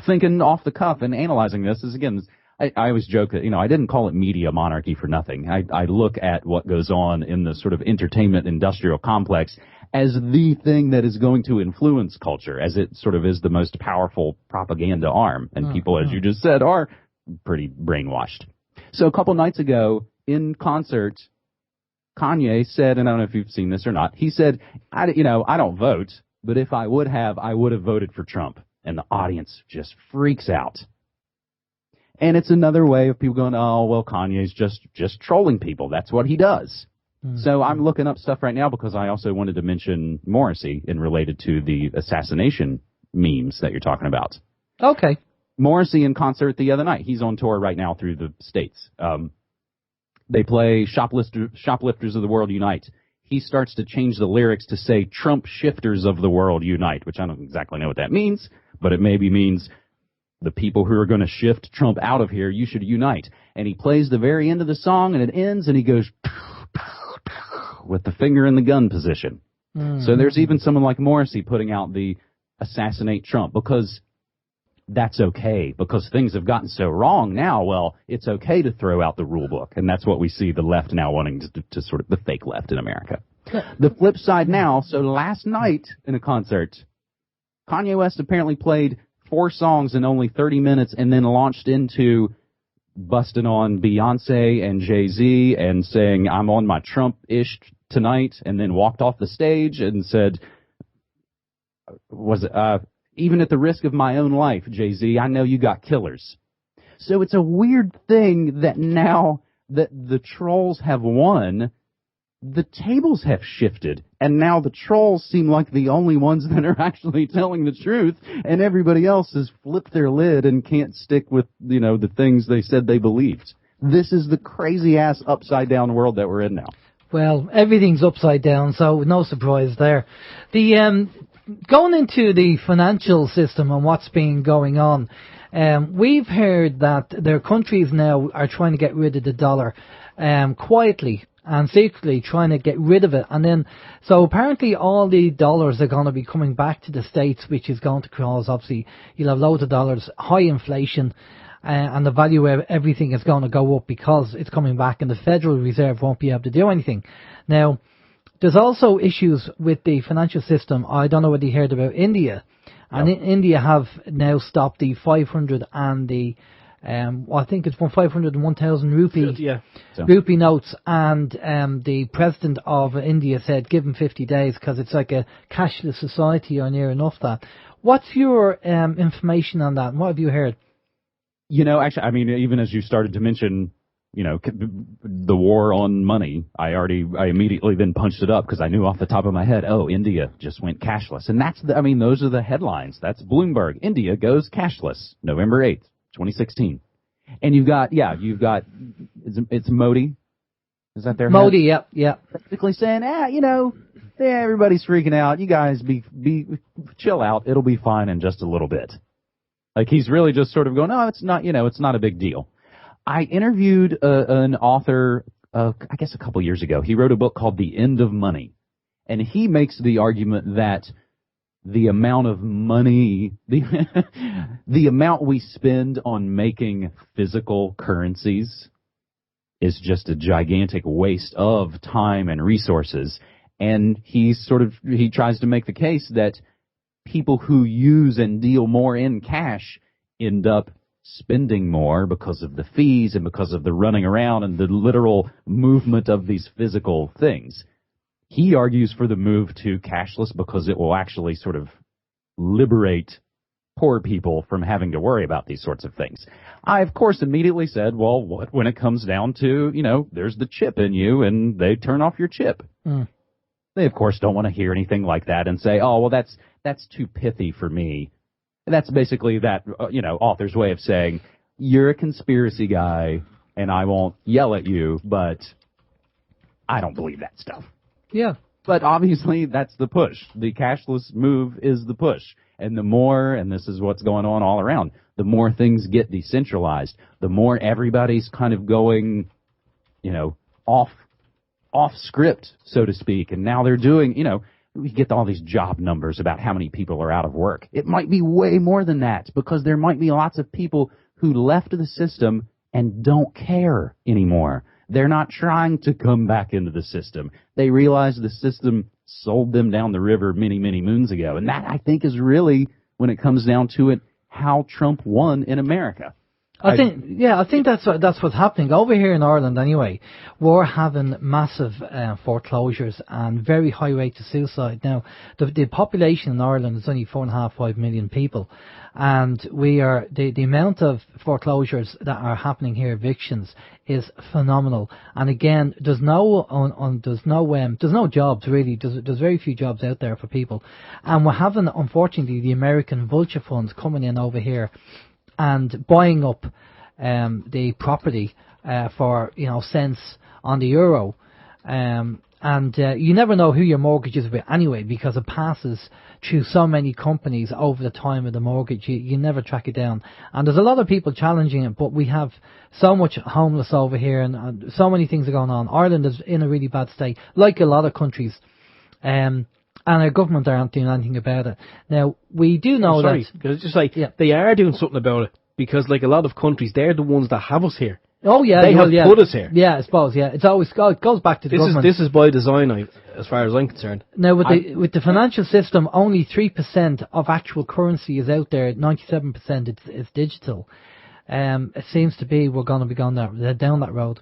thinking off the cuff and analyzing this. Is again, I always joke that, I didn't call it media monarchy for nothing. I look at what goes on in the sort of entertainment industrial complex as the thing that is going to influence culture, as it sort of is the most powerful propaganda arm. And people, as you just said, are pretty brainwashed. So a couple nights ago in concert, Kanye said, and I don't know if you've seen this or not, he said, I don't vote, but if I would have voted for Trump. And the audience just freaks out. And it's another way of people going, oh, well, Kanye's just trolling people. That's what he does. So I'm looking up stuff right now because I also wanted to mention Morrissey in related to the assassination memes that you're talking about. Okay. Morrissey in concert the other night. He's on tour right now through the States. They play Shoplifters of the World Unite. He starts to change the lyrics to say Trump shifters of the world unite, which I don't exactly know what that means, but it maybe means the people who are going to shift Trump out of here, you should unite. And he plays the very end of the song, and it ends, and he goes with the finger in the gun position. So there's even someone like Morrissey putting out the assassinate Trump, because that's okay, because things have gotten so wrong now. Well, it's okay to throw out the rule book, and that's what we see the left now wanting to sort of the fake left in America. The flip side now, so last night in a concert, Kanye West apparently played 4 songs in only 30 minutes and then launched into busting on Beyonce and Jay-Z and saying, I'm on my Trump-ish tonight, and then walked off the stage and said, even at the risk of my own life, Jay-Z, I know you got killers. So it's a weird thing that now that the trolls have won, the tables have shifted, and now the trolls seem like the only ones that are actually telling the truth, and everybody else has flipped their lid and can't stick with, the things they said they believed. This is the crazy-ass upside-down world that we're in now. Well, everything's upside down, so no surprise there. Going into the financial system and what's been going on, we've heard that their countries now are trying to get rid of the dollar quietly and secretly trying to get rid of it. And then, so apparently all the dollars are going to be coming back to the States, which is going to cause, obviously, you'll have loads of dollars, high inflation, and the value of everything is going to go up because it's coming back, and the Federal Reserve won't be able to do anything. Now, there's also issues with the financial system. I don't know whether you heard about India. And India have now stopped the 500 and the, I think it's from 500 and 1,000 rupee notes. And the president of India said, give them 50 days because it's like a cashless society or near enough that. What's your information on that? And what have you heard? Actually, I mean, even as you started to mention, the war on money, I immediately then punched it up because I knew off the top of my head, India just went cashless. And those are the headlines. That's Bloomberg. India goes cashless, November 8th, 2016. And you've got, it's Modi. Is that their Modi, head? yeah. Basically saying, everybody's freaking out. You guys chill out. It'll be fine in just a little bit. Like he's really just sort of going, it's not, it's not a big deal. I interviewed an author, I guess a couple years ago. He wrote a book called The End of Money. And he makes the argument that the amount of money, the amount we spend on making physical currencies is just a gigantic waste of time and resources. And he tries to make the case that people who use and deal more in cash end up spending more because of the fees and because of the running around and the literal movement of these physical things. He argues for the move to cashless because it will actually sort of liberate poor people from having to worry about these sorts of things. I, of course, immediately said, well, what when it comes down to, there's the chip in you and they turn off your chip. They, of course, don't want to hear anything like that and say, that's too pithy for me. That's basically that, author's way of saying, you're a conspiracy guy, and I won't yell at you, but I don't believe that stuff. Yeah. But obviously, that's the push. The cashless move is the push. And the more, and this is what's going on all around, the more things get decentralized, the more everybody's kind of going, off script, so to speak. And now they're doing, we get all these job numbers about how many people are out of work. It might be way more than that because there might be lots of people who left the system and don't care anymore. They're not trying to come back into the system. They realize the system sold them down the river many, many moons ago. And that, I think, is really, when it comes down to it, how Trump won in America. I think that's what's happening over here in Ireland. Anyway, we're having massive foreclosures and very high rates of suicide. Now, the population in Ireland is only 4.5-5 million people, and we are the amount of foreclosures that are happening here, evictions, is phenomenal. And again, there's no jobs really. There's very few jobs out there for people, and we're having, unfortunately, the American vulture funds coming in over here and buying up the property for cents on the euro, and you never know who your mortgage is with anyway, because it passes through so many companies over the time of the mortgage. You never track it down, and there's a lot of people challenging it, but we have so much homeless over here, and so many things are going on. Ireland is in a really bad state, like a lot of countries, and our government aren't doing anything about it. Now, we do know that... because it's just like, they are doing something about it, because like a lot of countries, they're the ones that have us here. Oh, yeah. They have put us here. Yeah, I suppose, yeah. It goes back to the government. This is by design, as far as I'm concerned. Now, with the financial system, only 3% of actual currency is out there. 97% is digital. It seems to be we're going to be going down that road.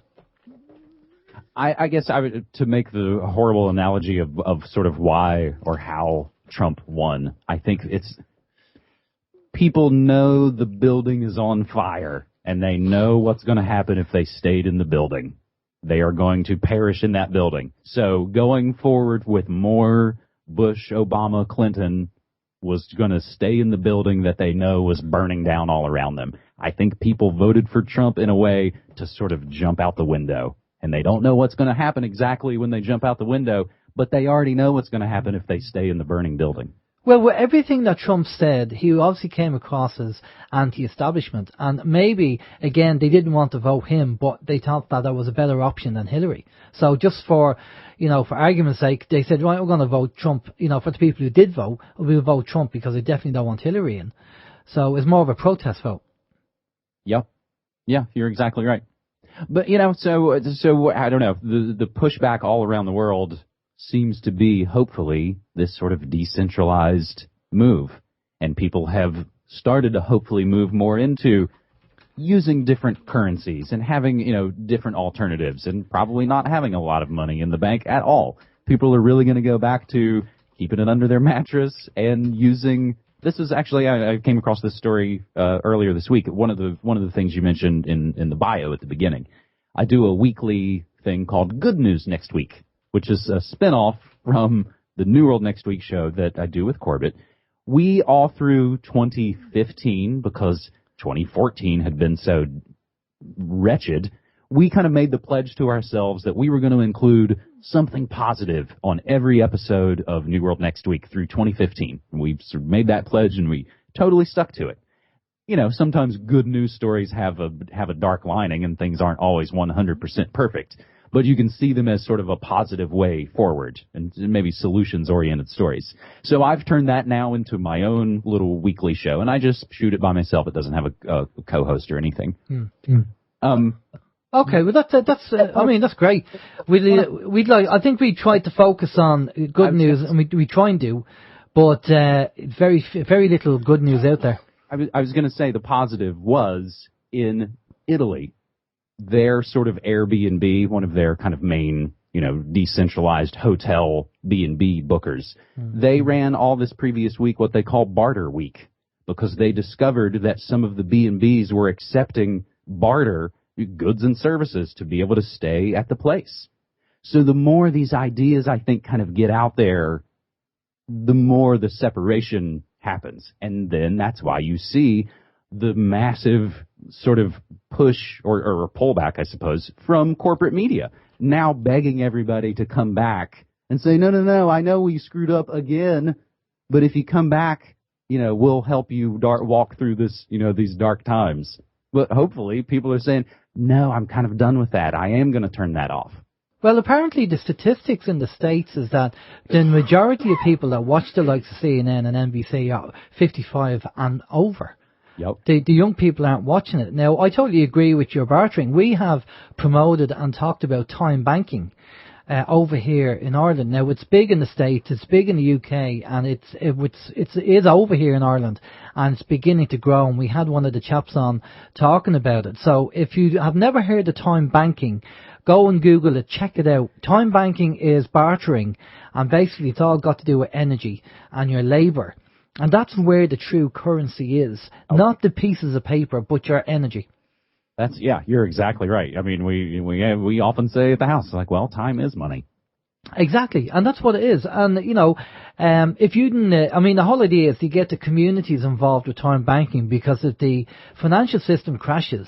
I guess I would, to make the horrible analogy of sort of why or how Trump won, I think it's people know the building is on fire, and they know what's going to happen if they stayed in the building. They are going to perish in that building. So going forward with more Bush, Obama, Clinton was going to stay in the building that they know was burning down all around them. I think people voted for Trump in a way to sort of jump out the window. And they don't know what's going to happen exactly when they jump out the window, but they already know what's going to happen if they stay in the burning building. Well, with everything that Trump said, he obviously came across as anti-establishment. And maybe, again, they didn't want to vote him, but they thought that was a better option than Hilary. So just for argument's sake, they said, right, we're going to vote Trump. For the people who did vote, we'll vote Trump because they definitely don't want Hilary in. So it's more of a protest vote. Yep. Yeah, you're exactly right. But, so I don't know, the pushback all around the world seems to be, hopefully, this sort of decentralized move. And people have started to hopefully move more into using different currencies and having, different alternatives and probably not having a lot of money in the bank at all. People are really going to go back to keeping it under their mattress and using... This is actually, I came across this story earlier this week. One of the things you mentioned in the bio at the beginning. I do a weekly thing called Good News Next Week, which is a spinoff from the New World Next Week show that I do with Corbett. We all through 2015, because 2014 had been so wretched, we kind of made the pledge to ourselves that we were going to include something positive on every episode of New World Next Week through 2015. We sort of made that pledge, and we totally stuck to it. Sometimes good news stories have a dark lining, and things aren't always 100% perfect. But you can see them as sort of a positive way forward, and maybe solutions-oriented stories. So I've turned that now into my own little weekly show, and I just shoot it by myself. It doesn't have a co-host or anything. Okay, well that's great. I think we tried to focus on good news, and we try and do, but very little good news out there. I was going to say the positive was in Italy, their sort of Airbnb, one of their kind of main, decentralized hotel B&B bookers. Mm-hmm. They ran all this previous week what they call barter week, because they discovered that some of the B&Bs were accepting barter goods and services to be able to stay at the place. So the more these ideas, I think, kind of get out there, the more the separation happens. And then that's why you see the massive sort of push or pullback, I suppose, from corporate media, now begging everybody to come back and say, no, I know we screwed up again, but if you come back, we'll help you walk through this, these dark times. But hopefully people are saying, no, I'm kind of done with that. I am going to turn that off. Well, apparently the statistics in the States is that the majority of people that watch the likes of CNN and NBC are 55 and over. Yep. The young people aren't watching it. Now, I totally agree with your bartering. We have promoted and talked about time banking over here in Ireland. Now it's big in the States, it's big in the UK, and it is over here in Ireland, and it's beginning to grow. And we had one of the chaps on talking about it. So if you have never heard of time banking, go and Google it, check it out. Time banking is bartering, and basically it's all got to do with energy and your labour, and that's where the true currency is, not the pieces of paper, but your energy. You're exactly right. I mean, we often say at the house, like, well, time is money. Exactly, and that's what it is. And, you know, if you didn't, the whole idea is to get the communities involved with time banking, because if the financial system crashes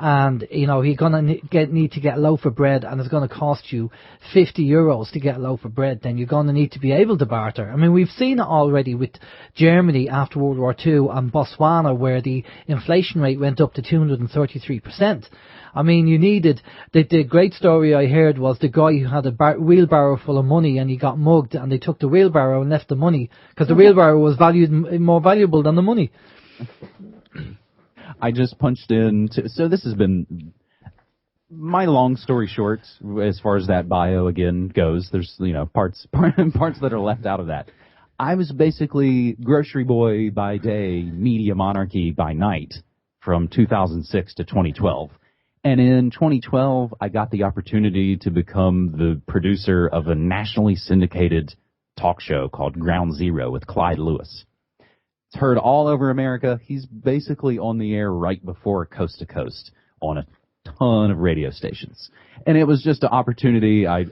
and, you know, you're going to need to get a loaf of bread and it's going to cost you €50 to get a loaf of bread, then you're going to need to be able to barter. I mean, we've seen it already with Germany after World War II and Botswana, where the inflation rate went up to 233%. I mean, you needed, the great story I heard was the guy who had a wheelbarrow full of money and he got mugged, and they took the wheelbarrow and left the money because the wheelbarrow was more valuable than the money. I just punched in, so this has been my long story short as far as that bio again goes. There's, you know, parts that are left out of that. I was basically grocery boy by day, media monarchy by night from 2006 to 2012. And in 2012, I got the opportunity to become the producer of a nationally syndicated talk show called Ground Zero with Clyde Lewis. It's heard all over America. He's basically on the air right before Coast to Coast on a ton of radio stations. And it was just an opportunity I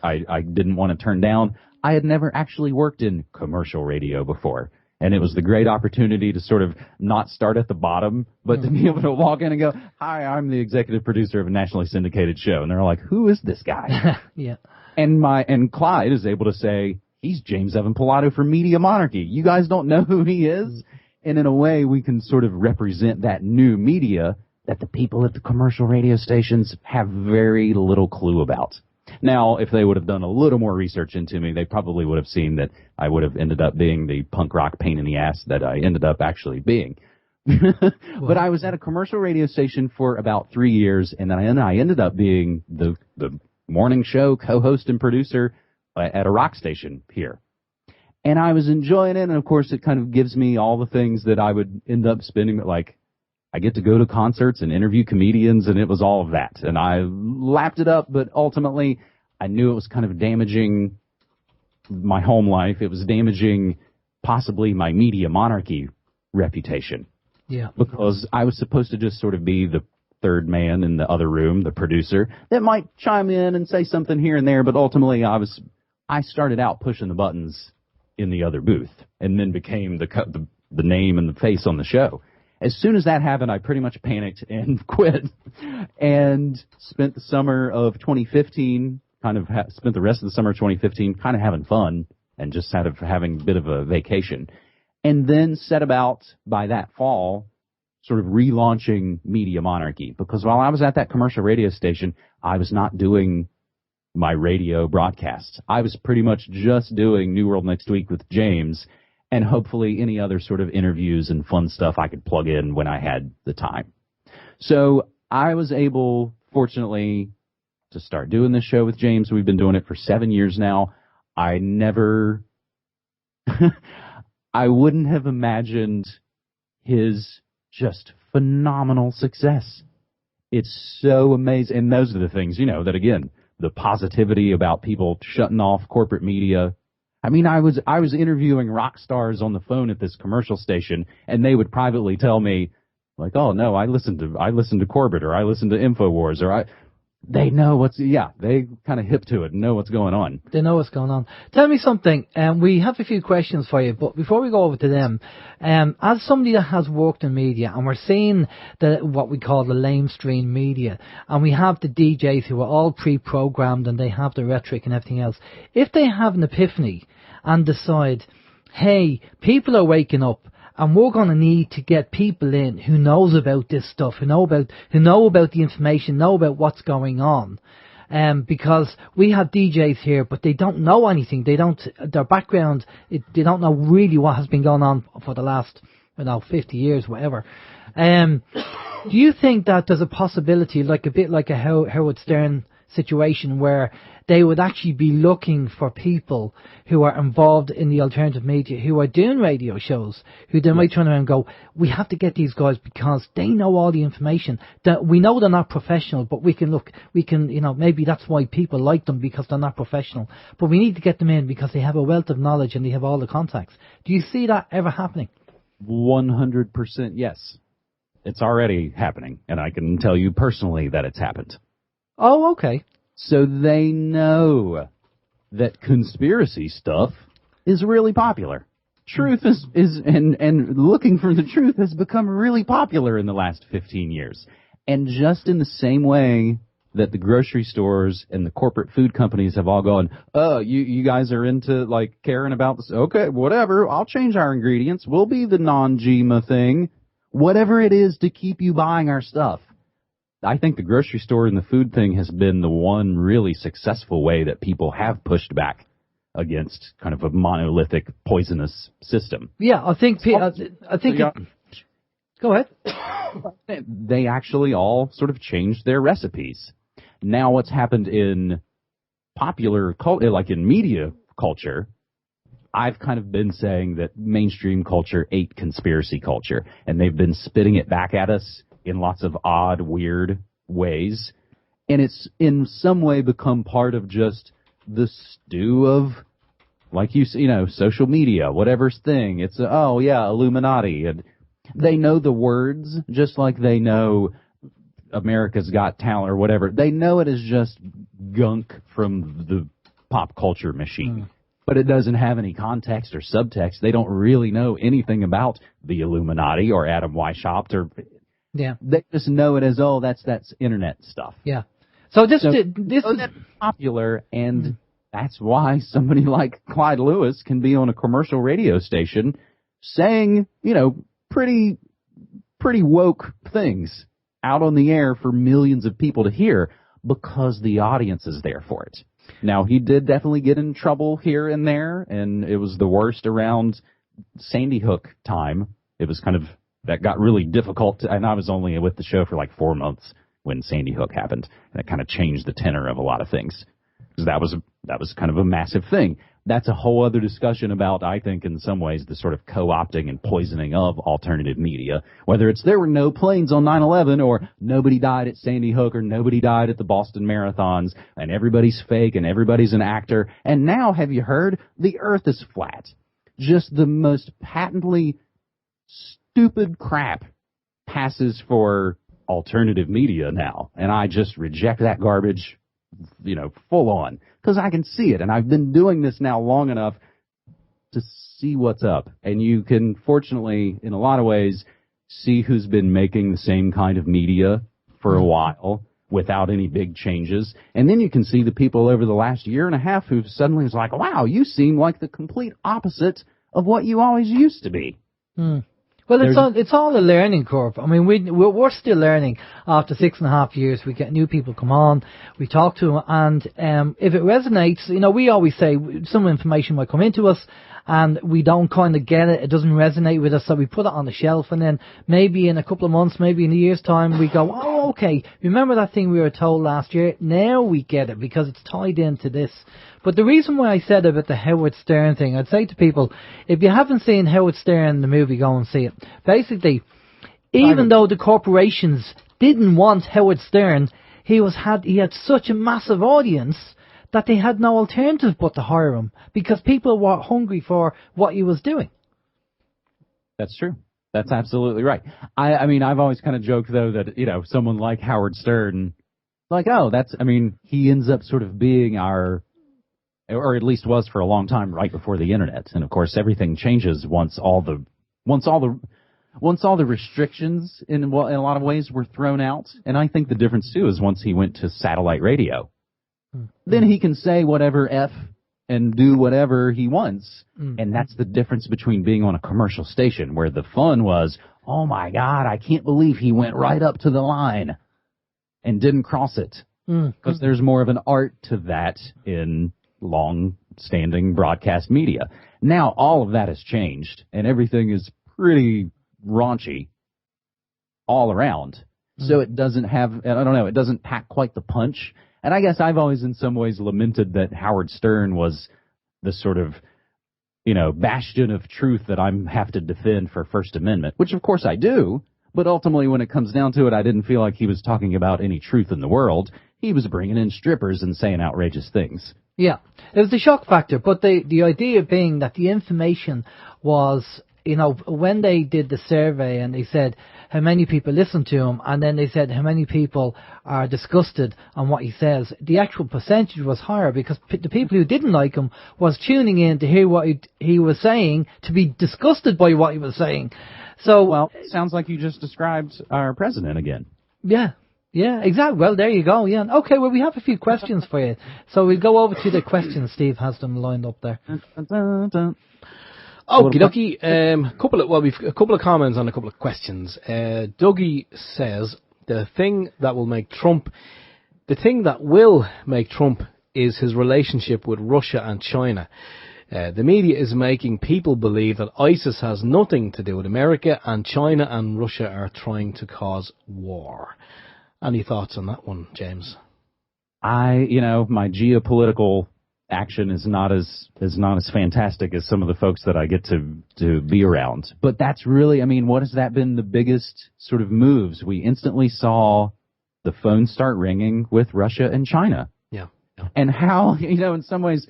didn't want to turn down. I had never actually worked in commercial radio before. And it was the great opportunity to sort of not start at the bottom, but to be able to walk in and go, hi, I'm the executive producer of a nationally syndicated show. And they're like, who is this guy? Yeah. And Clyde is able to say, he's James Evan Pilato from Media Monarchy. You guys don't know who he is? And in a way, we can sort of represent that new media that the people at the commercial radio stations have very little clue about. Now, if they would have done a little more research into me, they probably would have seen that I would have ended up being the punk rock pain in the ass that I ended up actually being. But I was at a commercial radio station for about 3 years, and then I ended up being the morning show co-host and producer at a rock station here. And I was enjoying it, and of course it kind of gives me all the things that I would end up spending, like I get to go to concerts and interview comedians, and it was all of that. And I lapped it up, but ultimately I knew it was kind of damaging my home life. It was damaging possibly my media monarchy reputation. Yeah. Because I was supposed to just sort of be the third man in the other room, the producer, that might chime in and say something here and there, but ultimately I started out pushing the buttons in the other booth and then became the name and the face on the show. As soon as that happened, I pretty much panicked and quit and spent the summer of 2015, spent the rest of the summer of 2015 kind of having fun and just kind of having a bit of a vacation. And then set about, by that fall, sort of relaunching Media Monarchy. Because while I was at that commercial radio station, I was not doing my radio broadcasts. I was pretty much just doing New World Next Week with James, and hopefully any other sort of interviews and fun stuff I could plug in when I had the time. So I was able, fortunately, to start doing this show with James. We've been doing it for 7 years now. I wouldn't have imagined his just phenomenal success. It's so amazing. And those are the things, that again, the positivity about people shutting off corporate media. I mean, I was interviewing rock stars on the phone at this commercial station, and they would privately tell me, like, oh no, I listened to Corbett, or I listened to InfoWars, or they know they kind of hip to it and know what's going on. They know what's going on. Tell me something, we have a few questions for you, but before we go over to them, as somebody that has worked in media, and we're seeing what we call the lamestream media, and we have the DJs who are all pre-programmed and they have the rhetoric and everything else, if they have an epiphany and decide, hey, people are waking up, and we're going to need to get people in who knows about this stuff, who know about the information, know about what's going on. Because we have DJs here, but they don't know anything. Their background, they don't know really what has been going on for the last, 50 years, whatever. Do you think that there's a possibility, like a bit like a Howard Stern situation where they would actually be looking for people who are involved in the alternative media, who are doing radio shows, who they might turn around and go, we have to get these guys because they know all the information. That we know they're not professional, but we can, maybe that's why people like them, because they're not professional. But we need to get them in because they have a wealth of knowledge and they have all the contacts. Do you see that ever happening? 100% yes. It's already happening, and I can tell you personally that it's happened. Oh, okay. So they know that conspiracy stuff is really popular. Truth is and looking for the truth has become really popular in the last 15 years. And just in the same way that the grocery stores and the corporate food companies have all gone, oh, you guys are into, like, caring about this. Okay, whatever, I'll change our ingredients. We'll be the non-GMA thing. Whatever it is to keep you buying our stuff. I think the grocery store and the food thing has been the one really successful way that people have pushed back against kind of a monolithic, poisonous system. Yeah, I think. Go ahead. They actually all sort of changed their recipes. Now, what's happened in popular culture, like in media culture, I've kind of been saying that mainstream culture ate conspiracy culture, and they've been spitting it back at us in lots of odd, weird ways. And it's in some way become part of just the stew of, like social media, whatever's thing. It's, Illuminati. And they know the words just like they know America's Got Talent or whatever. They know it is just gunk from the pop culture machine. But it doesn't have any context or subtext. They don't really know anything about the Illuminati or Adam Weishaupt or... Yeah. They just know it as, that's internet stuff. Yeah. So this is popular, and that's why somebody like Clyde Lewis can be on a commercial radio station saying, pretty woke things out on the air for millions of people to hear because the audience is there for it. Now, he did definitely get in trouble here and there, and it was the worst around Sandy Hook time. It was kind of... That got really difficult, and I was only with the show for like 4 months when Sandy Hook happened. That kind of changed the tenor of a lot of things, because that was kind of a massive thing. That's a whole other discussion about, I think, in some ways, the sort of co-opting and poisoning of alternative media, whether it's there were no planes on 9/11, or nobody died at Sandy Hook, or nobody died at the Boston Marathons, and everybody's fake, and everybody's an actor. And now, have you heard? The Earth is flat. Just the most patently stupid crap passes for alternative media now, and I just reject that garbage, full on, because I can see it, and I've been doing this now long enough to see what's up, and you can, fortunately, in a lot of ways, see who's been making the same kind of media for a while without any big changes, and then you can see the people over the last year and a half who suddenly was like, wow, you seem like the complete opposite of what you always used to be. Well, it's all a learning curve. I mean, we're still learning. After 6.5 years, we get new people come on, we talk to them, and if it resonates, we always say some information might come into us, and we don't kind of get it. It doesn't resonate with us, so we put it on the shelf, and then maybe in a couple of months, maybe in a year's time, we go, oh, okay, remember that thing we were told last year? Now we get it, because it's tied into this. But the reason why I said about the Howard Stern thing, I'd say to people, if you haven't seen Howard Stern, the movie, go and see it. Basically, even though the corporations didn't want Howard Stern, he had such a massive audience that they had no alternative but to hire him, because people were hungry for what he was doing. That's true. That's absolutely right. I mean, I've always kind of joked, though, that, someone like Howard Stern, like, he ends up sort of being our, or at least was for a long time, right before the internet. And of course, everything changes once all the restrictions in a lot of ways were thrown out. And I think the difference, too, is once he went to satellite radio, then he can say whatever F and do whatever he wants. And that's the difference between being on a commercial station, where the fun was, oh my God, I can't believe he went right up to the line and didn't cross it. Because there's more of an art to that in long-standing broadcast media. Now all of that has changed, and everything is pretty raunchy all around. So it doesn't have, it doesn't pack quite the punch. And I guess I've always in some ways lamented that Howard Stern was the sort of, bastion of truth that I have to defend for First Amendment, which of course I do. But ultimately, when it comes down to it, I didn't feel like he was talking about any truth in the world. He was bringing in strippers and saying outrageous things. Yeah, it was the shock factor, but the idea being that the information was, when they did the survey and they said how many people listen to him, and then they said how many people are disgusted on what he says, the actual percentage was higher because the people who didn't like him was tuning in to hear what he was saying, to be disgusted by what he was saying. So, well, sounds like you just described our president again. Yeah. Yeah, exactly. Well, there you go. Yeah. Okay, well, we have a few questions for you. So we'll go over to the questions. Steve has them lined up there. Okie dokie. We've a couple of comments on a couple of questions. Dougie says the thing that will make Trump is his relationship with Russia and China. The media is making people believe that ISIS has nothing to do with America, and China and Russia are trying to cause war. Any thoughts on that one, James? My geopolitical action is not as fantastic as some of the folks that I get to be around. But that's really, what has that been the biggest sort of moves? We instantly saw the phone start ringing with Russia and China. Yeah. And how, in some ways,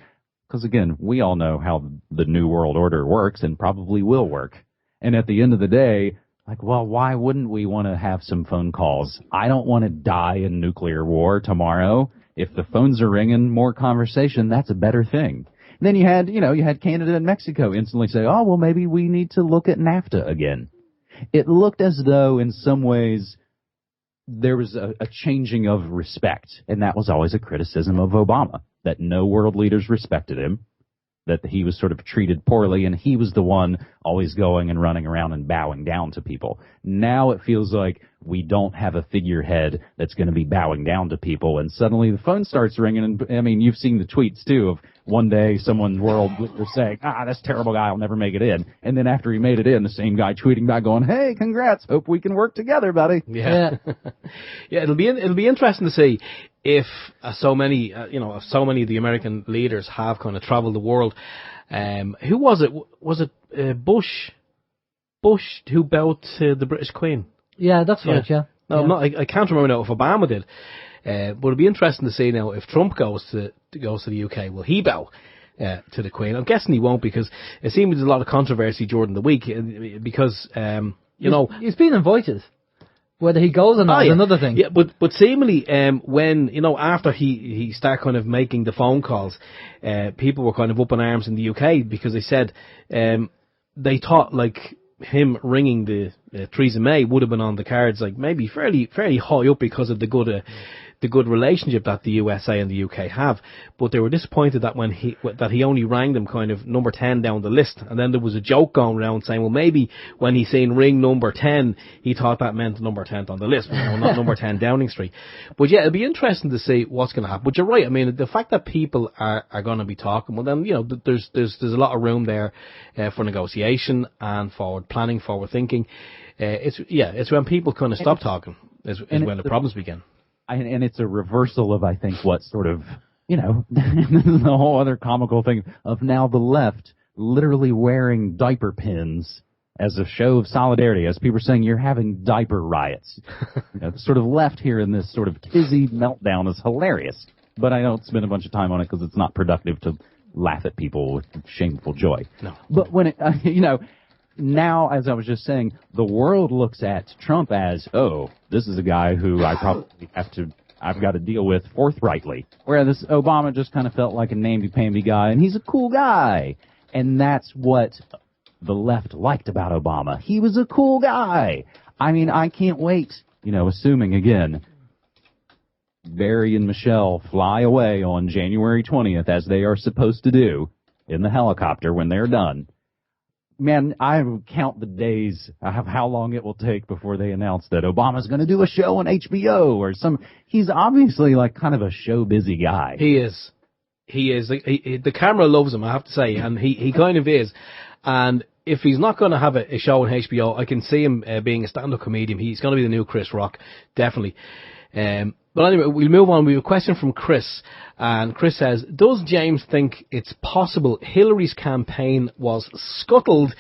because again, we all know how the New World Order works and probably will work. And at the end of the day, why wouldn't we want to have some phone calls? I don't want to die in nuclear war tomorrow. If the phones are ringing, more conversation, that's a better thing. And then you had Canada and Mexico instantly say, oh, well, maybe we need to look at NAFTA again. It looked as though in some ways there was a changing of respect. And that was always a criticism of Obama, that no world leaders respected him, that he was sort of treated poorly, and he was the one always going and running around and bowing down to people. Now it feels like we don't have a figurehead that's going to be bowing down to people, and suddenly the phone starts ringing, and you've seen the tweets, too, of one day someone world leader saying, this terrible guy will never make it in, and then after he made it in, the same guy tweeting back going, hey, congrats, hope we can work together, buddy. Yeah. Yeah, it'll be interesting to see if so many of the American leaders have kind of traveled the world. Who was it? Was it Bush? Bush who bowed to the British Queen? Yeah, that's right. Yeah. No, I can't remember now if Obama did. But it'll be interesting to see now if Trump goes to the UK. Will he bow to the Queen? I'm guessing he won't, because it seems there's a lot of controversy during the week because he's been invited. Whether he goes or not is another thing. Yeah, but seemingly, when, after he started kind of making the phone calls, people were kind of up in arms in the UK because they said, they thought him ringing the Theresa May would have been on the cards, maybe fairly high up because of the good relationship that the USA and the UK have. But they were disappointed that that he only rang them kind of number 10 down the list. And then there was a joke going around saying, well, maybe when he's saying ring number 10, he thought that meant number 10th on the list, not number 10 Downing Street. But yeah, it'll be interesting to see what's going to happen. But you're right. The fact that people are going to be talking, well then, there's a lot of room there for negotiation and forward planning, forward thinking. It's when people kind of stop talking is when the problems begin. And it's a reversal of, I think, what sort of, the whole other comical thing of now the left literally wearing diaper pins as a show of solidarity, as people are saying you're having diaper riots. The sort of left here in this sort of tizzy meltdown is hilarious. But I don't spend a bunch of time on it because it's not productive to laugh at people with shameful joy. No. But when it, now, as I was just saying, the world looks at Trump as, this is a guy who I've got to deal with forthrightly. Whereas Obama just kind of felt like a namby-pamby guy, and he's a cool guy. And that's what the left liked about Obama. He was a cool guy. I can't wait, assuming, again, Barry and Michelle fly away on January 20th, as they are supposed to do, in the helicopter when they're done. Man, I count the days of how long it will take before they announce that Obama's going to do a show on HBO or he's obviously kind of a show busy guy. He is. The camera loves him, I have to say, and he kind of is. And if he's not going to have a show on HBO, I can see him being a stand-up comedian. He's going to be the new Chris Rock, definitely. But anyway, we'll move on. We have a question from Chris. And Chris says, does James think it's possible Hilary's campaign was scuttled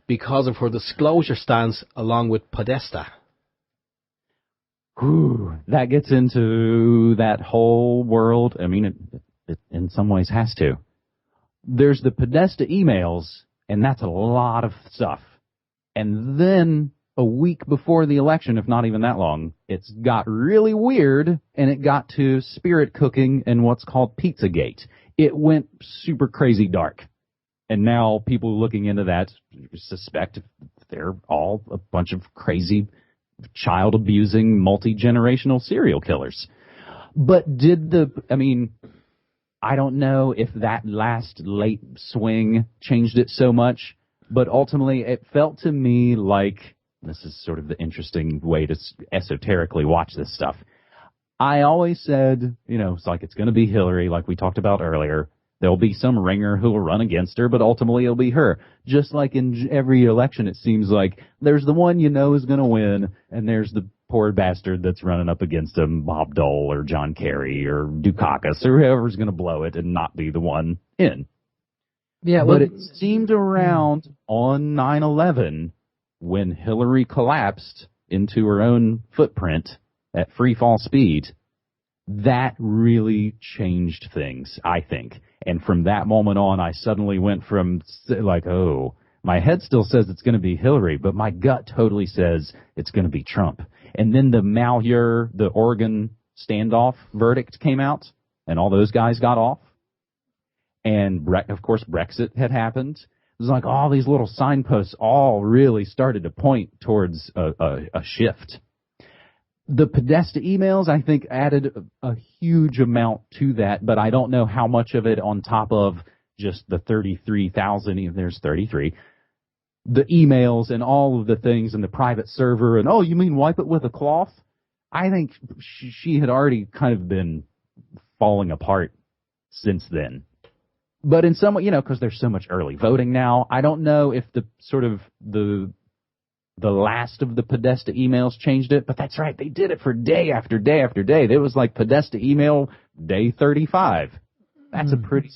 because of her disclosure stance along with Podesta? Ooh, that gets into that whole world. I mean, it in some ways has to. There's the Podesta emails, and that's a lot of stuff. And then a week before the election, if not even that long, it's got really weird, and it got to spirit cooking and what's called Pizzagate. It went super crazy dark. And now people looking into that suspect they're all a bunch of crazy, child-abusing, multi-generational serial killers. But I don't know if that last late swing changed it so much, but ultimately it felt to me like, this is sort of the interesting way to esoterically watch this stuff. I always said, it's like it's going to be Hilary, like we talked about earlier. There'll be some ringer who will run against her, but ultimately it'll be her. Just like in every election, it seems like there's the one is going to win, and there's the poor bastard that's running up against him, Bob Dole or John Kerry or Dukakis or whoever's going to blow it and not be the one in. Yeah, but it seemed around on 9/11 when Hilary collapsed into her own footprint at free fall speed, that really changed things, I think. And from that moment on, I suddenly went from my head still says it's going to be Hilary, but my gut totally says it's going to be Trump. And then the Oregon standoff verdict came out, and all those guys got off. And, of course, Brexit had happened. It was like all these little signposts all really started to point towards a shift. The Podesta emails, I think, added a huge amount to that, but I don't know how much of it on top of just the 33,000, there's 33, the emails and all of the things in the private server, and, you mean wipe it with a cloth? I think she had already kind of been falling apart since then. But in some way, because there's so much early voting now, I don't know if the last of the Podesta emails changed it, but that's right. They did it for day after day after day. It was like Podesta email day 35. That's a pretty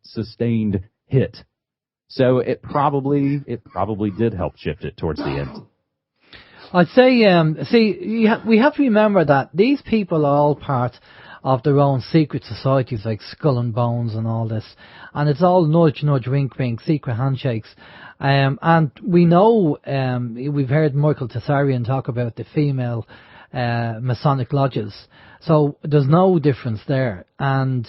sustained hit. So it probably did help shift it towards the end. I'd say, we have to remember that these people are all part of their own secret societies like Skull and Bones and all this. And it's all nudge, nudge, wink, wink, secret handshakes. And we know, we've heard Michael Tessarian talk about the female Masonic lodges. So there's no difference there. And,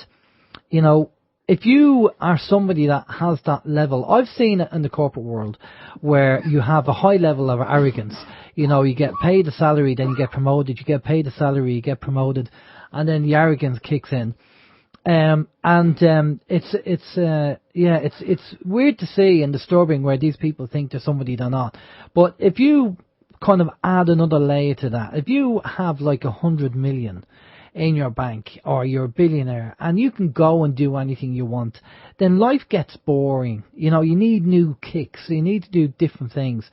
if you are somebody that has that level, I've seen it in the corporate world where you have a high level of arrogance. You get paid a salary, then you get promoted. You get paid a salary, you get promoted, and then the arrogance kicks in. It's weird to see and disturbing where these people think they're somebody they're not. But if you kind of add another layer to that, if you have like 100 million in your bank, or you're a billionaire and you can go and do anything you want, then life gets boring. You need new kicks. You need to do different things.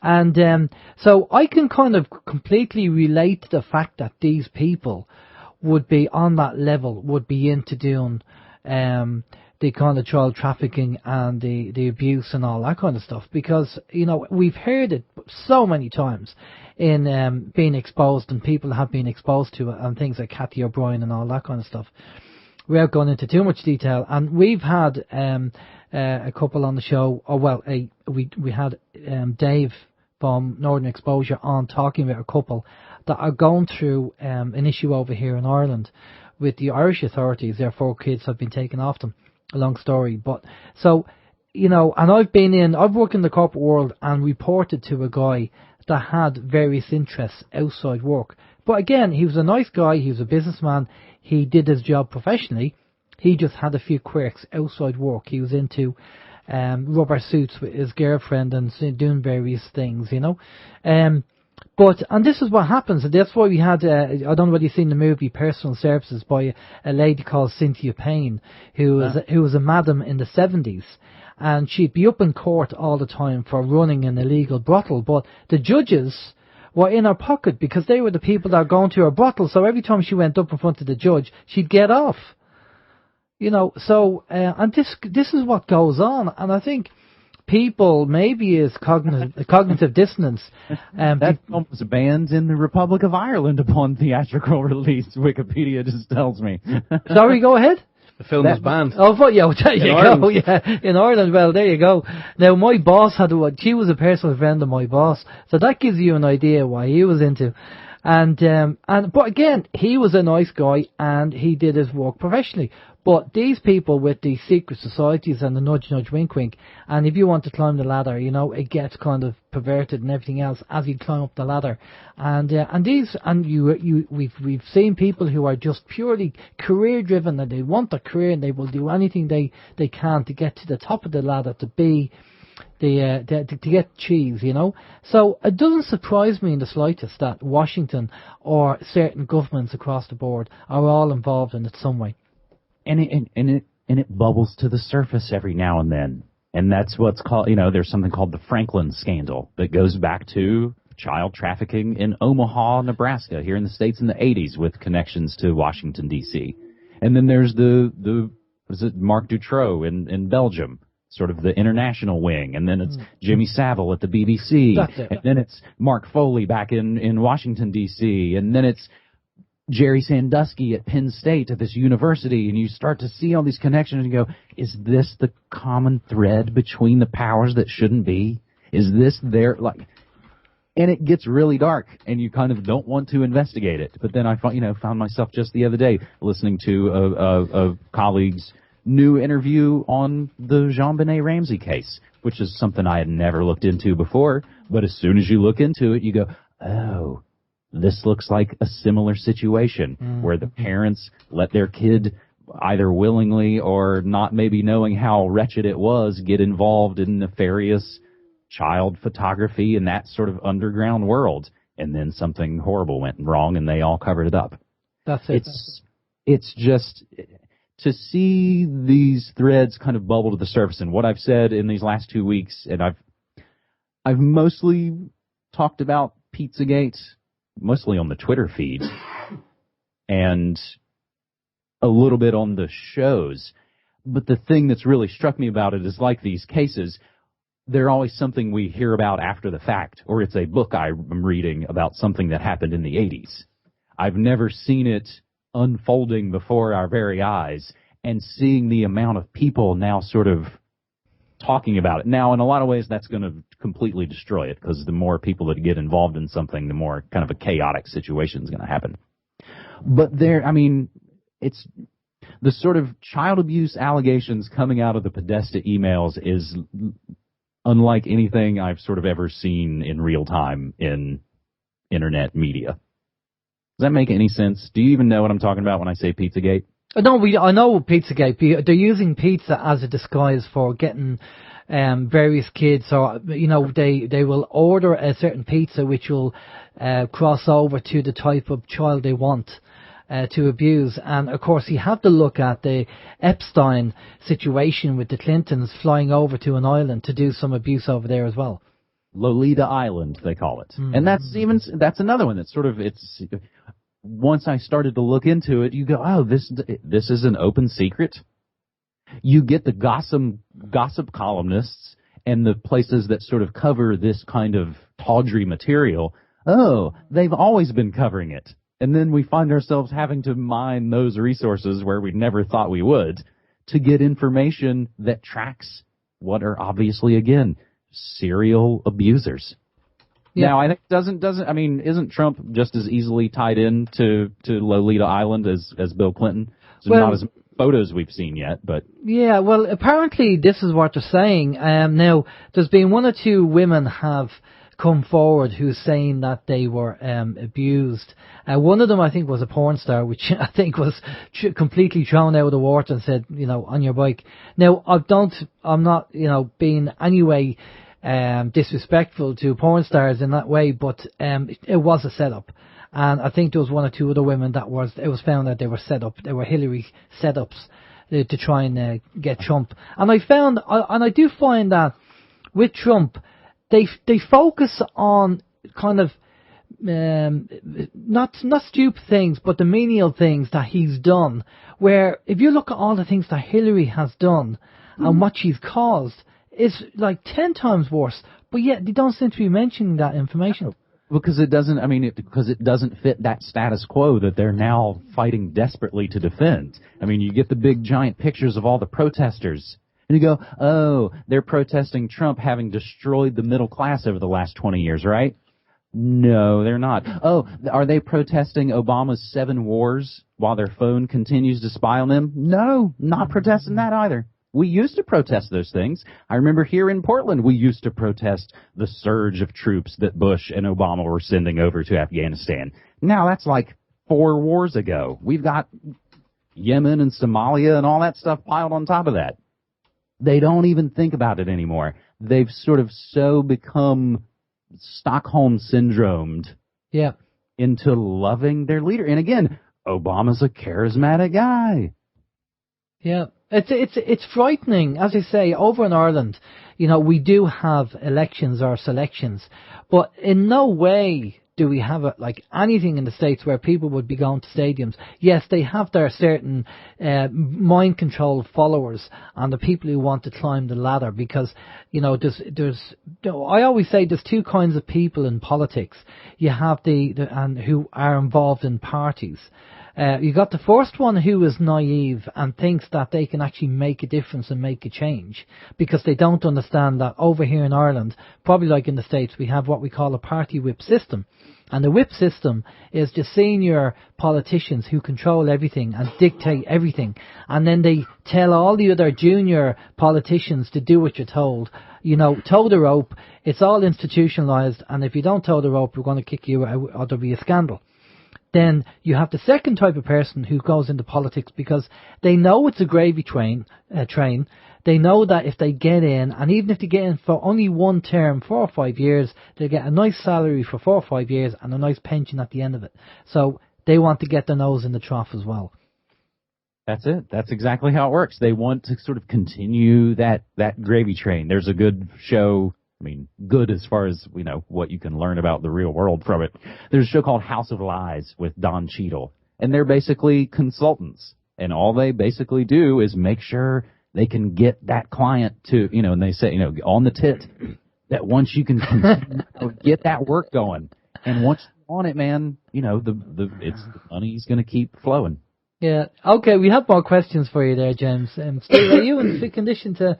And so I can kind of completely relate to the fact that these people would be on that level, would be into doing the kind of child trafficking and the abuse and all that kind of stuff, because we've heard it so many times in being exposed, and people have been exposed to it, and things like Cathy O'Brien and all that kind of stuff. Without going into too much detail, and we've had a couple on the show, we had Dave from Northern Exposure on talking about a couple that are going through an issue over here in Ireland with the Irish authorities. Their 4 kids have been taken off them. A long story, but so and I've worked in the corporate world and reported to a guy that had various interests outside work. But again, he was a nice guy. He was a businessman. He did his job professionally. He just had a few quirks outside work. He was into rubber suits with his girlfriend and doing various things, And this is what happens. And that's why we had, I don't know whether you've seen the movie Personal Services by a lady called Cynthia Payne, who was a madam in the 70s. And she'd be up in court all the time for running an illegal brothel. But the judges were in her pocket because they were the people that were going to her brothel. So every time she went up in front of the judge, she'd get off. You know, so, and this is what goes on. And I think people maybe is cognitive dissonance. That film was banned in the Republic of Ireland upon theatrical release, Wikipedia just tells me. Sorry, go ahead. The film was banned. Oh, but yeah, there you Ireland. go. Yeah, in Ireland. Well, there you go. Now, my boss she was a personal friend of my boss, so that gives you an idea what he was into. But again, he was a nice guy and he did his work professionally. But these people with the secret societies and the nudge, nudge, wink, wink, and if you want to climb the ladder, you know, it gets kind of perverted and everything else as you climb up the ladder. We've seen people who are just purely career driven and they want a career and they will do anything they can to get to the top of the ladder to be to get cheese, you know. So it doesn't surprise me in the slightest that Washington or certain governments across the board are all involved in it some way. And it bubbles to the surface every now and then. And that's what's called, you know, there's something called the Franklin scandal that goes back to child trafficking in Omaha, Nebraska, here in the States in the 80s with connections to Washington, D.C. And then there's Marc Dutroux in Belgium, sort of the international wing. And then it's Jimmy Savile at the BBC. And then it's Mark Foley back in Washington, D.C. And then it's Jerry Sandusky at Penn State at this university, and you start to see all these connections and you go, is this the common thread between the powers that shouldn't be? Is this there? And it gets really dark, and you kind of don't want to investigate it. But then I found myself just the other day listening to a colleague's new interview on the Jean-Benet Ramsey case, which is something I had never looked into before. But as soon as you look into it, you go, oh, this looks like a similar situation where the parents let their kid, either willingly or not maybe knowing how wretched it was, get involved in nefarious child photography in that sort of underground world. And then something horrible went wrong and they all covered it up. That's it. It's just to see these threads kind of bubble to the surface. And what I've said in these last 2 weeks, and I've mostly talked about Pizzagate, mostly on the Twitter feed, and a little bit on the shows. But the thing that's really struck me about it is, like these cases, they're always something we hear about after the fact, or it's a book I'm reading about something that happened in the 80s. I've never seen it unfolding before our very eyes, and seeing the amount of people now sort of talking about it. Now, in a lot of ways, that's going to completely destroy it, because the more people that get involved in something, the more kind of a chaotic situation is going to happen. But it's the sort of child abuse allegations coming out of the Podesta emails is unlike anything I've sort of ever seen in real time in internet media. Does that make any sense? Do you even know what I'm talking about when I say Pizzagate? No, I know Pizzagate. They're using pizza as a disguise for getting various kids, or they will order a certain pizza which will cross over to the type of child they want to abuse. And of course, you have to look at the Epstein situation with the Clintons flying over to an island to do some abuse over there as well. Lolita Island, they call it. And that's another one that's sort of, once I started to look into it, you go, oh, this is an open secret. You get the gossip columnists and the places that sort of cover this kind of tawdry material. Oh, they've always been covering it. And then we find ourselves having to mine those resources where we never thought we would to get information that tracks what are obviously, again, serial abusers. Yeah. Now, I think isn't Trump just as easily tied in to Lolita Island as Bill Clinton? So not as photos we've seen yet, but... Yeah, well, apparently this is what they're saying. Now, there's been one or two women have come forward who's saying that they were abused. One of them, I think, was a porn star, which I think was completely thrown out of the water and said, on your bike. Now, I'm not, being anyway disrespectful to porn stars in that way, but it was a setup. And I think there was one or two other women it was found that they were set up. They were Hilary setups to try and get Trump. And I do find that with Trump, they focus on kind of not stupid things, but the menial things that he's done. Where if you look at all the things that Hilary has done and what she's caused, it's like 10 times worse. But yet they don't seem to be mentioning that information. Because it doesn't, because it doesn't fit that status quo that they're now fighting desperately to defend. I mean, you get the big giant pictures of all the protesters, and you go, oh, they're protesting Trump having destroyed the middle class over the last 20 years, right? No, they're not. Oh, are they protesting Obama's 7 wars while their phone continues to spy on them? No, not protesting that either. We used to protest those things. I remember here in Portland, we used to protest the surge of troops that Bush and Obama were sending over to Afghanistan. Now that's like 4 wars ago. We've got Yemen and Somalia and all that stuff piled on top of that. They don't even think about it anymore. They've sort of so become Stockholm syndromed into loving their leader. And again, Obama's a charismatic guy. Yeah. It's frightening. As I say, over in Ireland, we do have elections or selections, but in no way do we have like anything in the States where people would be going to stadiums. Yes, they have their certain mind control followers and the people who want to climb the ladder, because there's I always say there's 2 kinds of people in politics. You have and who are involved in parties. You got the first one who is naive and thinks that they can actually make a difference and make a change, because they don't understand that over here in Ireland, probably like in the States, we have what we call a party whip system. And the whip system is the senior politicians who control everything and dictate everything. And then they tell all the other junior politicians to do what you're told. Toe the rope. It's all institutionalized. And if you don't toe the rope, we're going to kick you out or there'll be a scandal. Then you have the second type of person who goes into politics because they know it's a gravy train. They know that if they get in, and even if they get in for only one term, 4 or 5 years, they'll get a nice salary for 4 or 5 years and a nice pension at the end of it. So they want to get their nose in the trough as well. That's it. That's exactly how it works. They want to sort of continue that gravy train. There's a good show. Good as far as, what you can learn about the real world from it. There's a show called House of Lies with Don Cheadle, and they're basically consultants, and all they basically do is make sure they can get that client to, and they say, on the tit, that once you can get that work going, and once you're on it, man, the money's going to keep flowing. Yeah. Okay, we have more questions for you there, James. Steve, are you in fit condition to...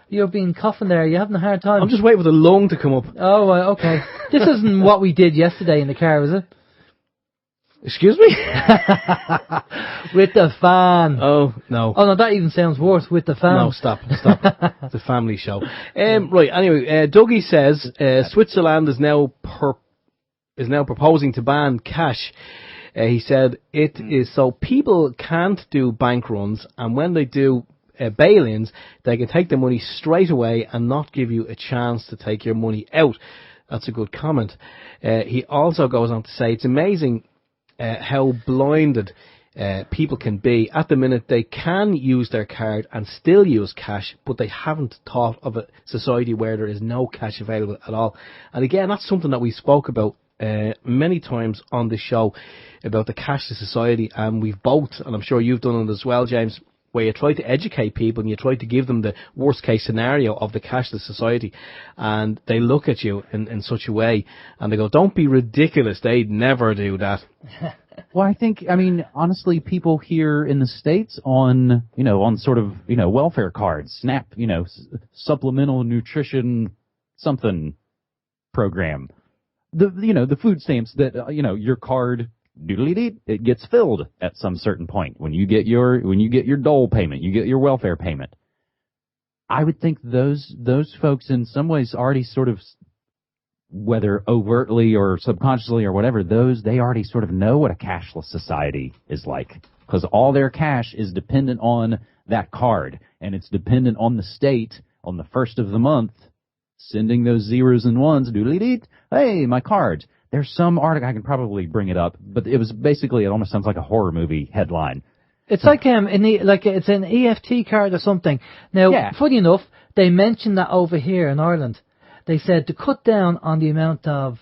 You're being coughing there. You're having a hard time. I'm just waiting for the lung to come up. Oh, okay. This isn't what we did yesterday in the car, is it? Excuse me? With the fan. Oh, no. Oh, no, that even sounds worse. With the fan. No, stop. It's a family show. Right, anyway, Dougie says Switzerland is now proposing to ban cash. He said it is so people can't do bank runs, and when they do bail-ins, they can take the money straight away and not give you a chance to take your money out. That's a good comment. He also goes on to say it's amazing how blinded people can be. At the minute, they can use their card and still use cash, but they haven't thought of a society where there is no cash available at all. And again, that's something that we spoke about many times on the show, about the cashless society, and we've both, and I'm sure you've done it as well, James, where you try to educate people and you try to give them the worst case scenario of the cashless society, and they look at you in such a way and they go, don't be ridiculous, they'd never do that. Well, I think, honestly, people here in the States on sort of, welfare cards, SNAP, supplemental nutrition something program, the food stamps that, your card, it gets filled at some certain point. When you get your dole payment, you get your welfare payment. I would think those folks in some ways already sort of, whether overtly or subconsciously or whatever, they already sort of know what a cashless society is like, because all their cash is dependent on that card, and it's dependent on the state on the first of the month sending those zeros and ones, hey, my card. There's some article, I can probably bring it up, but it was basically, it almost sounds like a horror movie headline. It's like it's an EFT card or something. Now, funny enough, they mentioned that over here in Ireland. They said to cut down on the amount of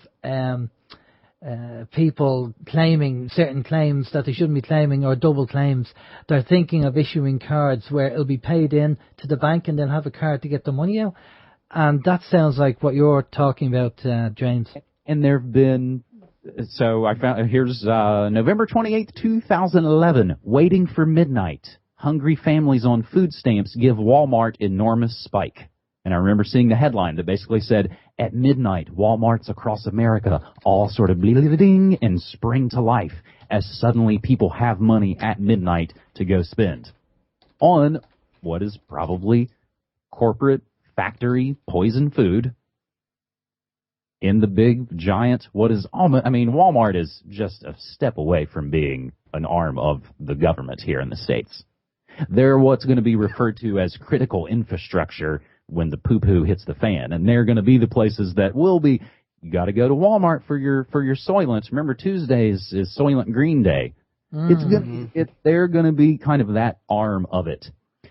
people claiming certain claims that they shouldn't be claiming, or double claims. They're thinking of issuing cards where it'll be paid in to the bank and they'll have a card to get the money out. And that sounds like what you're talking about, James. And there have been, so I found, here's November 28th, 2011, waiting for midnight. Hungry families on food stamps give Walmart enormous spike. And I remember seeing the headline that basically said, at midnight, Walmarts across America all sort of bleeding and spring to life as suddenly people have money at midnight to go spend on what is probably corporate factory poison food in the big giant, what is almost, I mean, Walmart is just a step away from being an arm of the government here in the States. They're what's going to be referred to as critical infrastructure when the poo-poo hits the fan. And they're going to be the places that will be, you got to go to Walmart for your Soylent. Remember, Tuesdays is Soylent Green Day. They're going to be kind of that arm of it.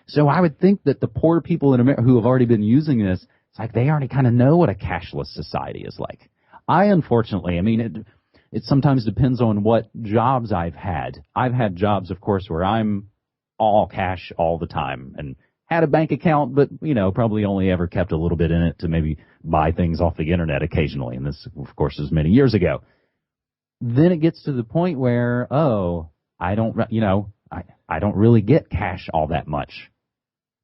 So I would think that the poor people in America who have already been using this, it's like they already kind of know what a cashless society is like. Unfortunately, I mean, it sometimes depends on what jobs I've had. I've had jobs, of course, where I'm all cash all the time and had a bank account, but, you know, probably only ever kept a little bit in it to maybe buy things off the internet occasionally. And this, of course, is many years ago. Then it gets to the point where, I don't really get cash all that much.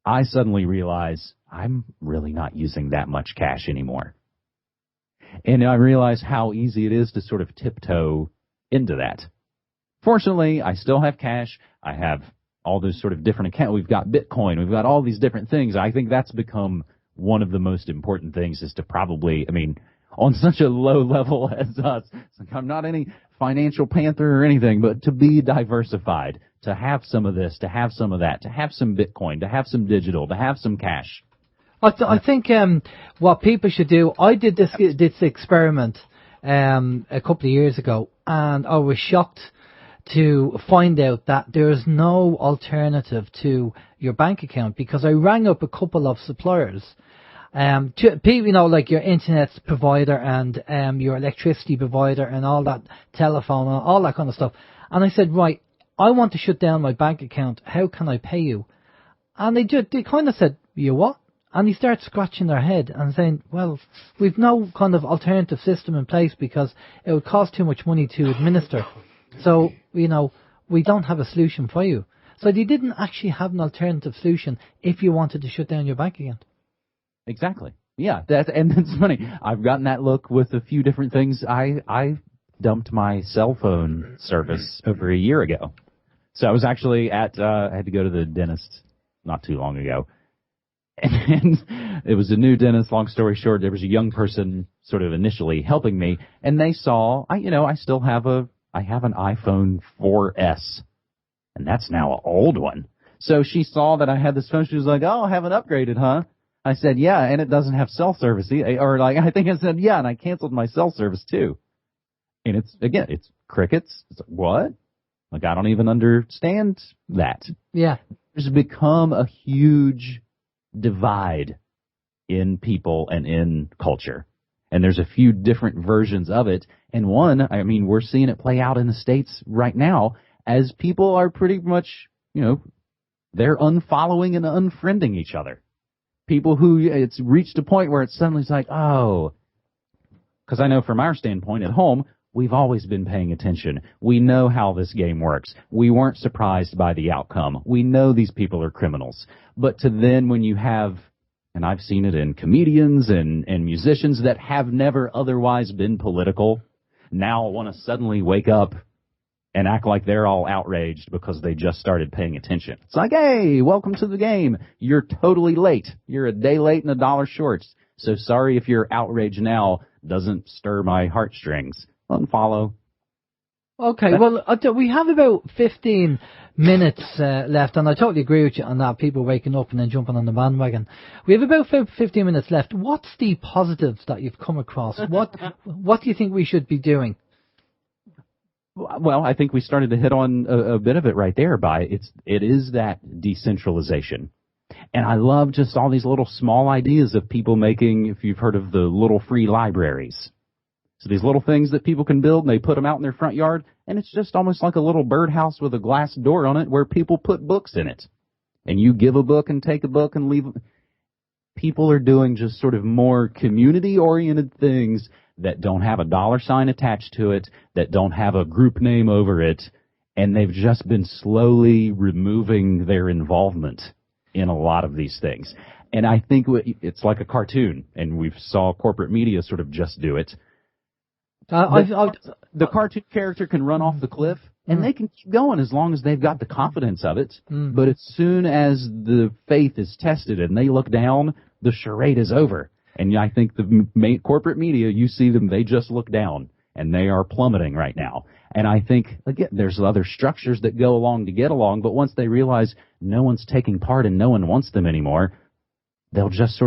I suddenly realize I'm really not using that much cash anymore. And I realize how easy it is to sort of tiptoe into that. Fortunately, I still have cash. I have all those sort of different accounts. We've got Bitcoin. We've got all these different things. I think that's become one of the most important things, is to probably, I mean, on such a low level as us, it's like I'm not any financial panther or anything, but to be diversified, to have some of this, to have some of that, to have some Bitcoin, to have some digital, to have some cash. I think what people should do, I did this experiment a couple of years ago, and I was shocked to find out that there is no alternative to your bank account, because I rang up a couple of suppliers, people, you know, like your internet provider and your electricity provider and all that, telephone and all that kind of stuff. And I said, right, I want to shut down my bank account. How can I pay you? And they kind of said, you what? And they start scratching their head and saying, well, we've no kind of alternative system in place because it would cost too much money to administer. So, you know, we don't have a solution for you. So they didn't actually have an alternative solution if you wanted to shut down your bank account. Exactly. Yeah, and it's funny. I've gotten that look with a few different things. I dumped my cell phone service over a year ago. So I was actually I had to go to the dentist not too long ago. And it was a new dentist. Long story short, there was a young person sort of initially helping me, and they saw, I have an iPhone 4S, and that's now an old one. So she saw that I had this phone. She was like, "Oh, I haven't upgraded, huh?" I said, "Yeah, and it doesn't have cell service." Or like, I think I said, "Yeah," and I canceled my cell service too. And it's crickets. It's like, what? Like, I don't even understand that. Yeah. There's become a huge divide in people and in culture. And there's a few different versions of it. And one, I mean, we're seeing it play out in the States right now as people are pretty much, you know, they're unfollowing and unfriending each other. People who, it's reached a point where it's suddenly like, oh, because I know from our standpoint at home, we've always been paying attention. We know how this game works. We weren't surprised by the outcome. We know these people are criminals. But to then when you have, and I've seen it in comedians and musicians that have never otherwise been political, now want to suddenly wake up and act like they're all outraged because they just started paying attention. It's like, hey, welcome to the game. You're totally late. You're a day late and $1 short. So sorry if your outrage now doesn't stir my heartstrings. Unfollow. Okay, well, we have about 15 minutes left, and I totally agree with you on that, people waking up and then jumping on the bandwagon. We have about 15 minutes left. What's the positives that you've come across? What do you think we should be doing? Well, I think we started to hit on a bit of it right there it is that decentralization. And I love just all these little small ideas of people making, if you've heard of the little free libraries. So these little things that people can build, and they put them out in their front yard, and it's just almost like a little birdhouse with a glass door on it where people put books in it. And you give a book and take a book and leave. People are doing just sort of more community-oriented things that don't have a dollar sign attached to it, that don't have a group name over it, and they've just been slowly removing their involvement in a lot of these things. And I think it's like a cartoon, and we saw corporate media sort of just do it. The cartoon character can run off the cliff, and they can keep going as long as they've got the confidence of it. But as soon as the faith is tested and they look down, the charade is over. And I think the corporate media, you see them, they just look down, and they are plummeting right now. And I think, again, there's other structures that go along to get along, but once they realize no one's taking part and no one wants them anymore, they'll just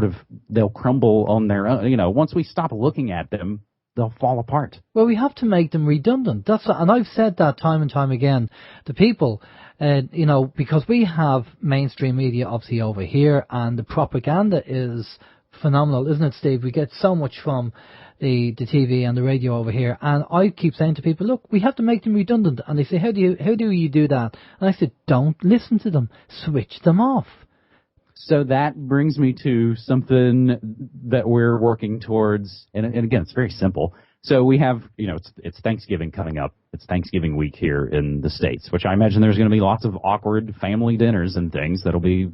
they'll crumble on their own. Once we stop looking at them, they'll fall apart. Well, we have to make them redundant. And I've said that time and time again to people, because we have mainstream media obviously over here, and the propaganda is phenomenal, isn't it, Steve? We get so much from the TV and the radio over here, and I keep saying to people, look, we have to make them redundant. And they say, how do you do that? And I said, don't listen to them, switch them off. So that brings me to something that we're working towards, and again, it's very simple. So we have, it's Thanksgiving coming up. It's Thanksgiving week here in the States, which I imagine there's going to be lots of awkward family dinners and things that'll be,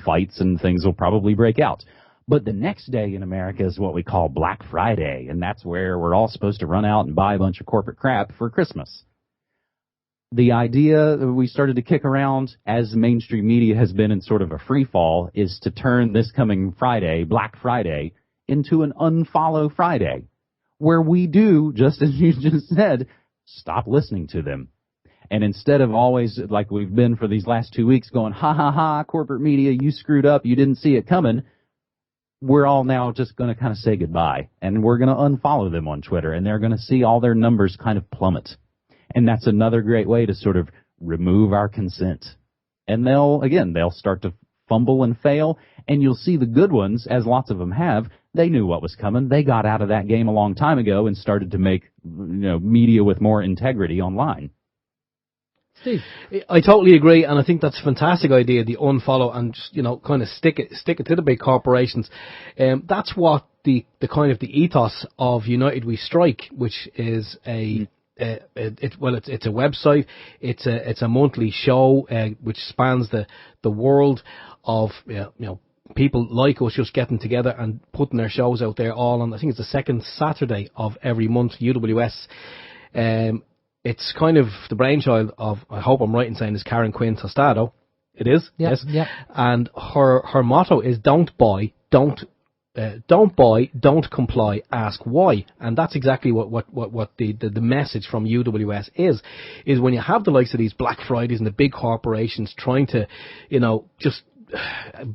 fights and things will probably break out. But the next day in America is what we call Black Friday, and that's where we're all supposed to run out and buy a bunch of corporate crap for Christmas. The idea that we started to kick around as mainstream media has been in sort of a free fall is to turn this coming Friday, Black Friday, into an unfollow Friday, where we do, just as you just said, stop listening to them. And instead of always, like we've been for these last 2 weeks, going, ha, ha, ha, corporate media, you screwed up, you didn't see it coming, we're all now just going to kind of say goodbye. And we're going to unfollow them on Twitter, and they're going to see all their numbers kind of plummet. And that's another great way to sort of remove our consent. And they'll start to fumble and fail, and you'll see the good ones, as lots of them have, they knew what was coming. They got out of that game a long time ago and started to make, media with more integrity online. Steve? I totally agree, and I think that's a fantastic idea, the unfollow, and just, kind of stick it to the big corporations. That's what the kind of the ethos of United We Strike, which is it's a website, it's a monthly show which spans the world of people like us just getting together and putting their shows out there all on, I think it's the second Saturday of every month, UWS. It's kind of the brainchild of, I hope I'm right in saying, is Karen Quinn Tostado. It is? Yeah, yes. Yeah. And her motto is don't buy, don't comply, ask why. And that's exactly what the message from UWS is when you have the likes of these Black Fridays and the big corporations trying to, just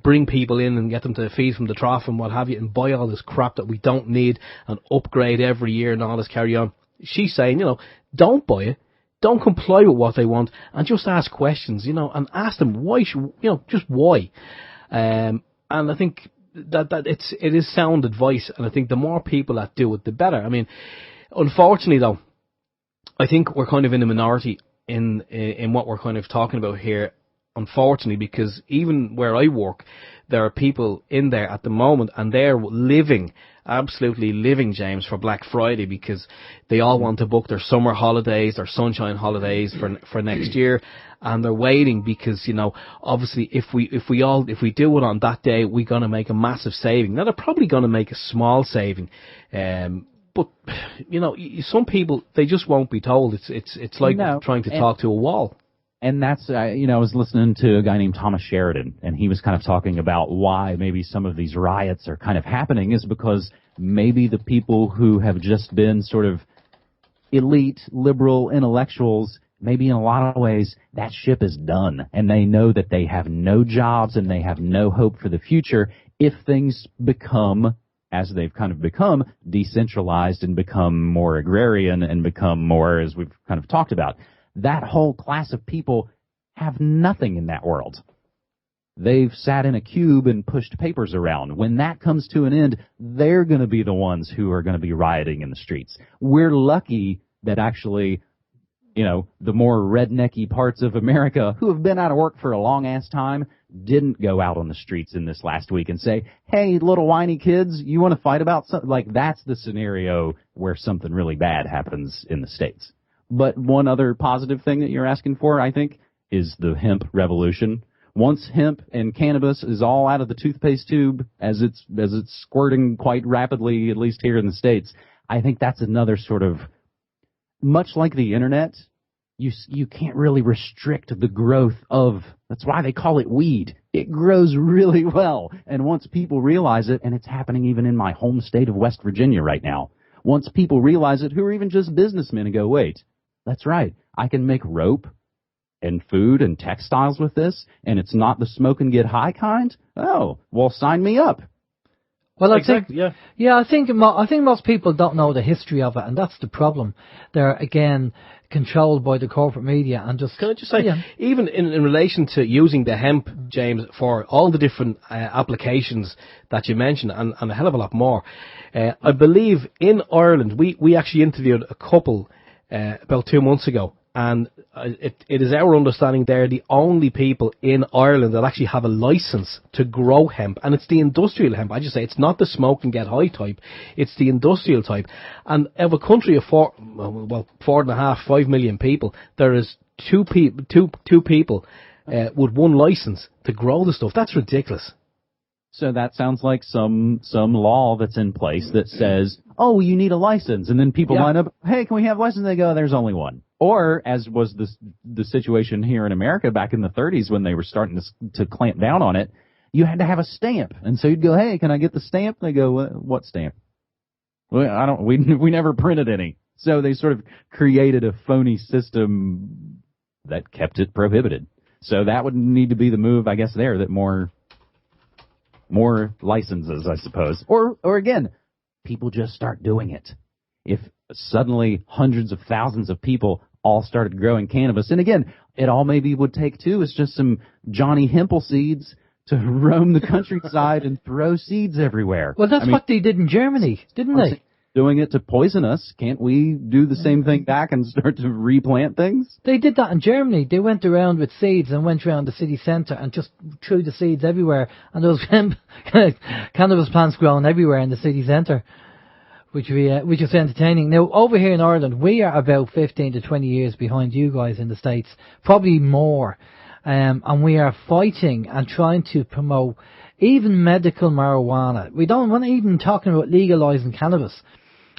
bring people in and get them to feed from the trough and what have you, and buy all this crap that we don't need and upgrade every year and all this carry on. She's saying, don't buy it, don't comply with what they want, and just ask questions, and ask them why, just why. And I think that it is sound advice, and I think the more people that do it, the better. I mean, unfortunately though, I think we're kind of in a minority in what we're kind of talking about here, unfortunately, because even where I work, there are people in there at the moment, and they're absolutely living, James, for Black Friday, because they all want to book their summer holidays, their sunshine holidays for next year, and they're waiting because, obviously if we do it on that day, we're going to make a massive saving. Now, they're probably going to make a small saving, but some people, they just won't be told. It's like trying to talk to a wall. And that's, I was listening to a guy named Thomas Sheridan, and he was kind of talking about why maybe some of these riots are kind of happening is because maybe the people who have just been sort of elite, liberal intellectuals, maybe in a lot of ways, that ship is done. And they know that they have no jobs and they have no hope for the future if things become, as they've kind of become, decentralized and become more agrarian and become more, as we've kind of talked about. That whole class of people have nothing in that world. they've sat in a cube and pushed papers around. When that comes to an end, they're going to be the ones who are going to be rioting in the streets. We're lucky that actually, the more rednecky parts of America who have been out of work for a long-ass time didn't go out on the streets in this last week and say, hey, little whiny kids, you want to fight about something? Like, that's the scenario where something really bad happens in the States. But one other positive thing that you're asking for, I think, is the hemp revolution. Once hemp and cannabis is all out of the toothpaste tube, as it's squirting quite rapidly, at least here in the States, I think that's another sort of, much like the internet, you can't really restrict the growth of, that's why they call it weed. It grows really well. And once people realize it, and it's happening even in my home state of West Virginia right now, once people realize it, who are even just businessmen, and go, wait, that's right, I can make rope and food and textiles with this, and it's not the smoke and get high kind? Oh, well, sign me up. Well, I Exactly, think, I think most people don't know the history of it, and that's the problem. They're, again, controlled by the corporate media and just... Can I just say, even in relation to using the hemp, James, for all the different applications that you mentioned, and a hell of a lot more, I believe in Ireland, we actually interviewed a couple about 2 months ago, and it is our understanding they're the only people in Ireland that actually have a license to grow hemp, and it's the industrial hemp. I just say it's not the smoke and get high type, it's the industrial type. And of a country of 4.5-5 million people, there is two people with one license to grow the stuff. That's ridiculous. So that sounds like some law that's in place that says, oh, you need a license. And then people line up, hey, can we have a license? They go, there's only one. Or, as was the situation here in America back in the 30s when they were starting to clamp down on it, you had to have a stamp. And so you'd go, hey, can I get the stamp? They go, what stamp? Well, we never printed any. So they sort of created a phony system that kept it prohibited. So that would need to be the move, I guess, there, that more licenses, I suppose. Or again, people just start doing it. If suddenly hundreds of thousands of people all started growing cannabis, and again, it all maybe would take two is just some Johnny Hempel seeds to roam the countryside and throw seeds everywhere. Well, that's what they did in Germany, didn't they? Doing it to poison us. Can't we do the same thing back and start to replant things? They did that in Germany. They went around with seeds and went around the city centre and just threw the seeds everywhere. And there was cannabis plants growing everywhere in the city centre, which is entertaining. Now, over here in Ireland, we are about 15 to 20 years behind you guys in the States, probably more. And we are fighting and trying to promote even medical marijuana. We're not even talking about legalising cannabis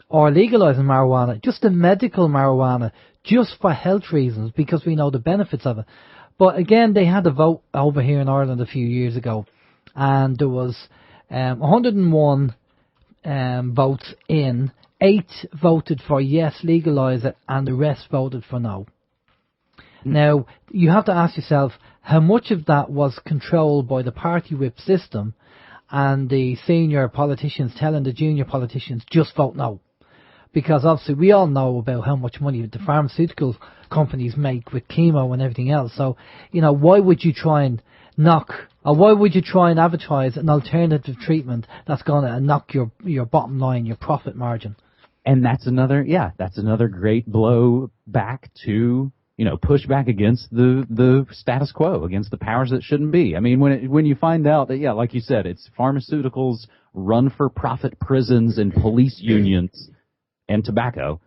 or legalising marijuana, just the medical marijuana, just for health reasons, because we know the benefits of it. But again, they had a vote over here in Ireland a few years ago, and there was 101 votes in, 8 voted for yes, legalise it, and the rest voted for no. Now, you have to ask yourself, how much of that was controlled by the party whip system and the senior politicians telling the junior politicians, just vote no? Because obviously we all know about how much money the pharmaceutical companies make with chemo and everything else. So, why would you try and why would you try and advertise an alternative treatment that's going to knock your bottom line, your profit margin? And that's another great blow back to, push back against the status quo, against the powers that shouldn't be. I mean, when you find out that, like you said, it's pharmaceuticals, run-for-profit prisons, and police unions, and tobacco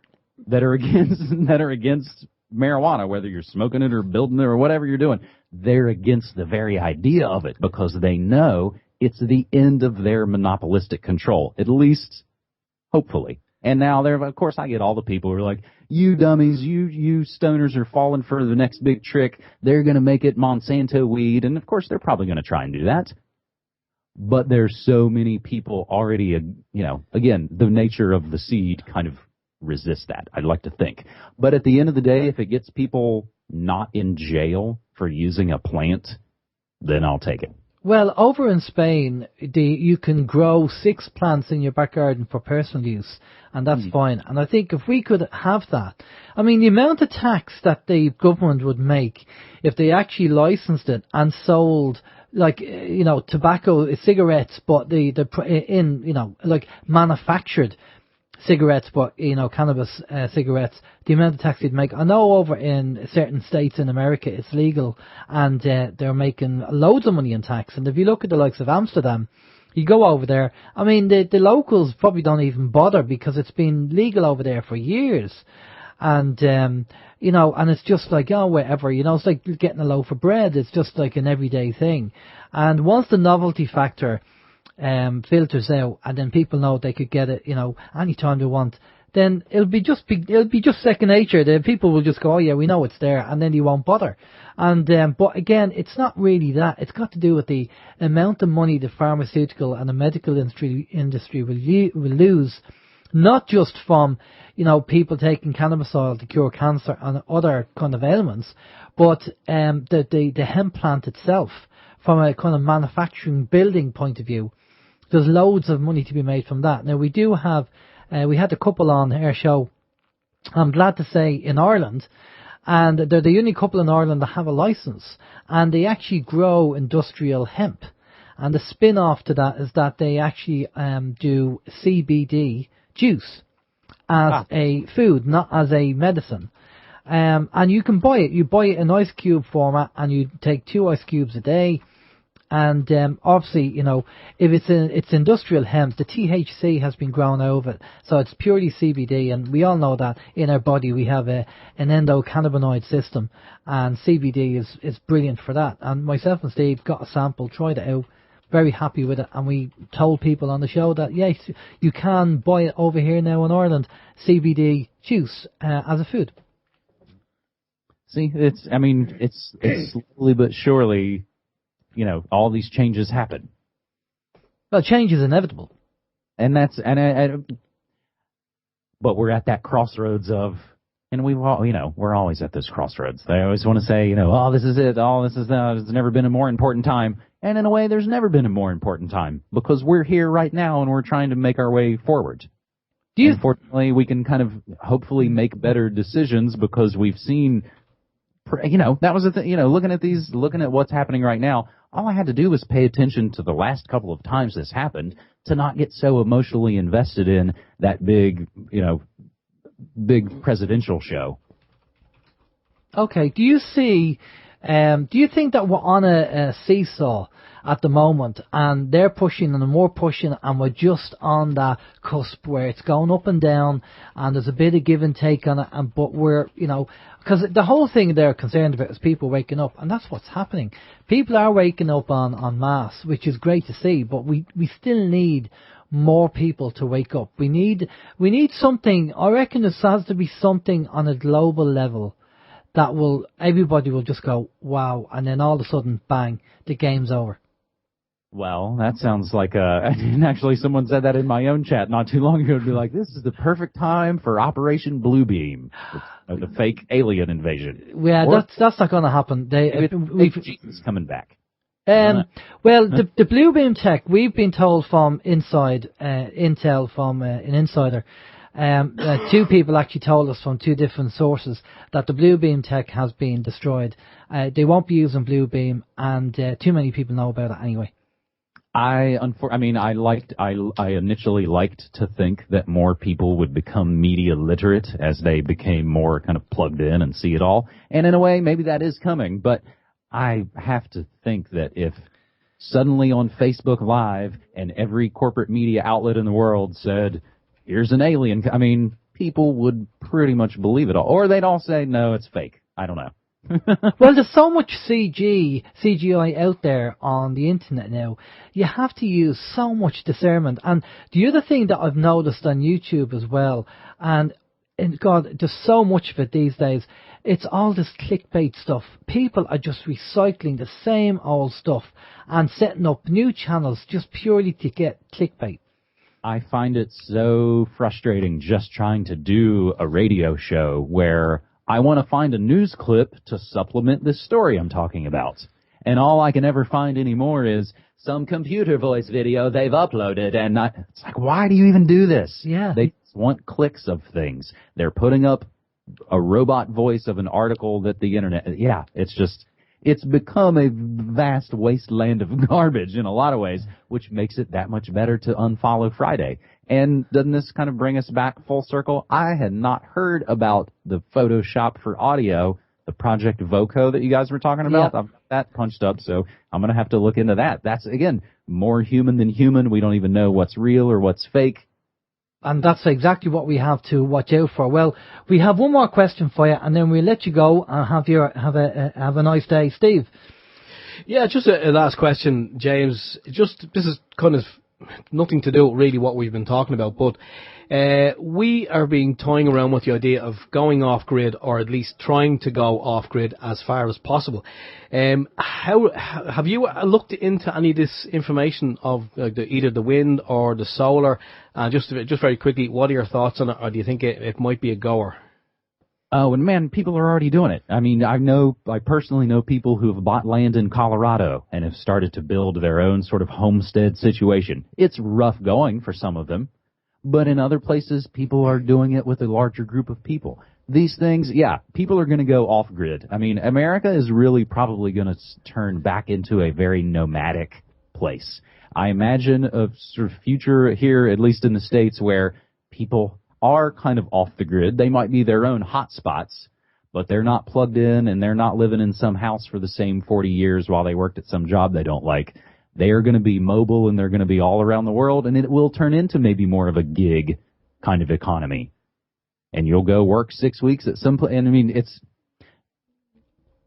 that are against marijuana, whether you're smoking it or building it or whatever you're doing, they're against the very idea of it because they know it's the end of their monopolistic control, at least hopefully. And now of course, I get all the people who are like, you dummies, you stoners are falling for the next big trick. They're going to make it Monsanto weed. And of course, they're probably going to try and do that. But there's so many people already, again, the nature of the seed kind of resists that, I'd like to think. But at the end of the day, if it gets people not in jail for using a plant, then I'll take it. Well, over in Spain, you can grow 6 plants in your back garden for personal use, and that's fine. And I think if we could have that, I mean, the amount of tax that the government would make if they actually licensed it and sold tobacco, cigarettes, but like manufactured cigarettes, but cannabis cigarettes, the amount of tax you'd make. I know over in certain states in America it's legal, and they're making loads of money in tax. And if you look at the likes of Amsterdam, you go over there, I mean, the locals probably don't even bother because it's been legal over there for years. And, and it's just like, whatever, it's like getting a loaf of bread. It's just like an everyday thing. And once the novelty factor filters out, and then people know they could get it, anytime they want, then it'll be just second nature. The people will just go, oh yeah, we know it's there, and then you won't bother. And but again, it's not really that. It's got to do with the amount of money the pharmaceutical and the medical industry will lose, not just from people taking cannabis oil to cure cancer and other kind of ailments, but the hemp plant itself, from a kind of manufacturing building point of view. There's loads of money to be made from that. Now, we do have, we had a couple on our show, I'm glad to say, in Ireland, and they're the only couple in Ireland that have a license, and they actually grow industrial hemp. And the spin-off to that is that they actually do CBD juice as a food, not as a medicine. And you can buy it. You buy it in ice cube format, and you take 2 ice cubes a day. And obviously, if it's industrial hemp, the THC has been grown out of it, so it's purely CBD. And we all know that in our body we have an endocannabinoid system, and CBD is brilliant for that. And myself and Steve got a sample, tried it out, very happy with it, and we told people on the show that yes, you can buy it over here now in Ireland, CBD juice as a food. See, it's slowly but surely. All these changes happen. Well, change is inevitable. And but we're at that crossroads of, and we've all, we're always at this crossroads. They always want to say, oh, this is it, oh, this is that, there's never been a more important time. And in a way, there's never been a more important time, because we're here right now and we're trying to make our way forward. Unfortunately, we can kind of hopefully make better decisions because we've seen, that was the thing, looking at what's happening right now. All I had to do was pay attention to the last couple of times this happened to not get so emotionally invested in that big presidential show. Okay, do you think that we're on a seesaw at the moment, and they're pushing and more pushing, and we're just on that cusp where it's going up and down, and there's a bit of give and take on it, but we're, because the whole thing they're concerned about is people waking up, and that's what's happening. People are waking up en masse, which is great to see, but we still need more people to wake up. We need something. I reckon there has to be something on a global level that everybody will just go, wow, and then all of a sudden, bang, the game's over. Well, that sounds like actually someone said that in my own chat not too long ago. It'd be like, this is the perfect time for Operation Bluebeam, the fake alien invasion. Yeah, that's not going to happen. Jesus coming back. Well, the Bluebeam tech, we've been told from intel from an insider, 2 people actually told us from 2 different sources that the Bluebeam tech has been destroyed. They won't be using Bluebeam, and too many people know about it anyway. I initially liked to think that more people would become media literate as they became more kind of plugged in and see it all. And in a way, maybe that is coming. But I have to think that if suddenly on Facebook Live and every corporate media outlet in the world said, here's an alien, people would pretty much believe it all. Or they'd all say, no, it's fake. I don't know. Well, there's so much CGI out there on the internet now. You have to use so much discernment. And the other thing that I've noticed on YouTube as well, and God, there's so much of it these days, it's all this clickbait stuff. People are just recycling the same old stuff and setting up new channels just purely to get clickbait. I find it so frustrating just trying to do a radio show where I want to find a news clip to supplement this story I'm talking about. And all I can ever find anymore is some computer voice video they've uploaded. And it's like, why do you even do this? Yeah. They just want clicks of things. They're putting up a robot voice of an article that the internet... Yeah, it's just... It's become a vast wasteland of garbage in a lot of ways, which makes it that much better to unfollow Friday. And doesn't this kind of bring us back full circle? I had not heard about the Photoshop for audio, the Project Voco that you guys were talking about. Yeah. I've got that punched up, so I'm going to have to look into that. That's, again, more human than human. We don't even know what's real or what's fake. And that's exactly what we have to watch out for. Well, we have one more question for you, and then we'll let you go and have a nice day, Steve. Yeah, just a last question, James. This is kind of nothing to do with really what we've been talking about, but we are being toying around with the idea of going off grid, or at least trying to go off grid as far as possible. How have you looked into any of this information of either the wind or the solar? Just very quickly, what are your thoughts on it, or do you think it might be a goer? Oh, and man, people are already doing it. I mean, I personally know people who have bought land in Colorado and have started to build their own sort of homestead situation. It's rough going for some of them, but in other places, people are doing it with a larger group of people. These things, yeah, people are going to go off grid. I mean, America is really probably going to turn back into a very nomadic place. I imagine a sort of future here, at least in the States, where people are kind of off the grid. They might be their own hotspots, but they're not plugged in and they're not living in some house for the same 40 years while they worked at some job they don't like. They are going to be mobile and they're going to be all around the world, and it will turn into maybe more of a gig kind of economy. And you'll go work 6 weeks at some place. And I mean,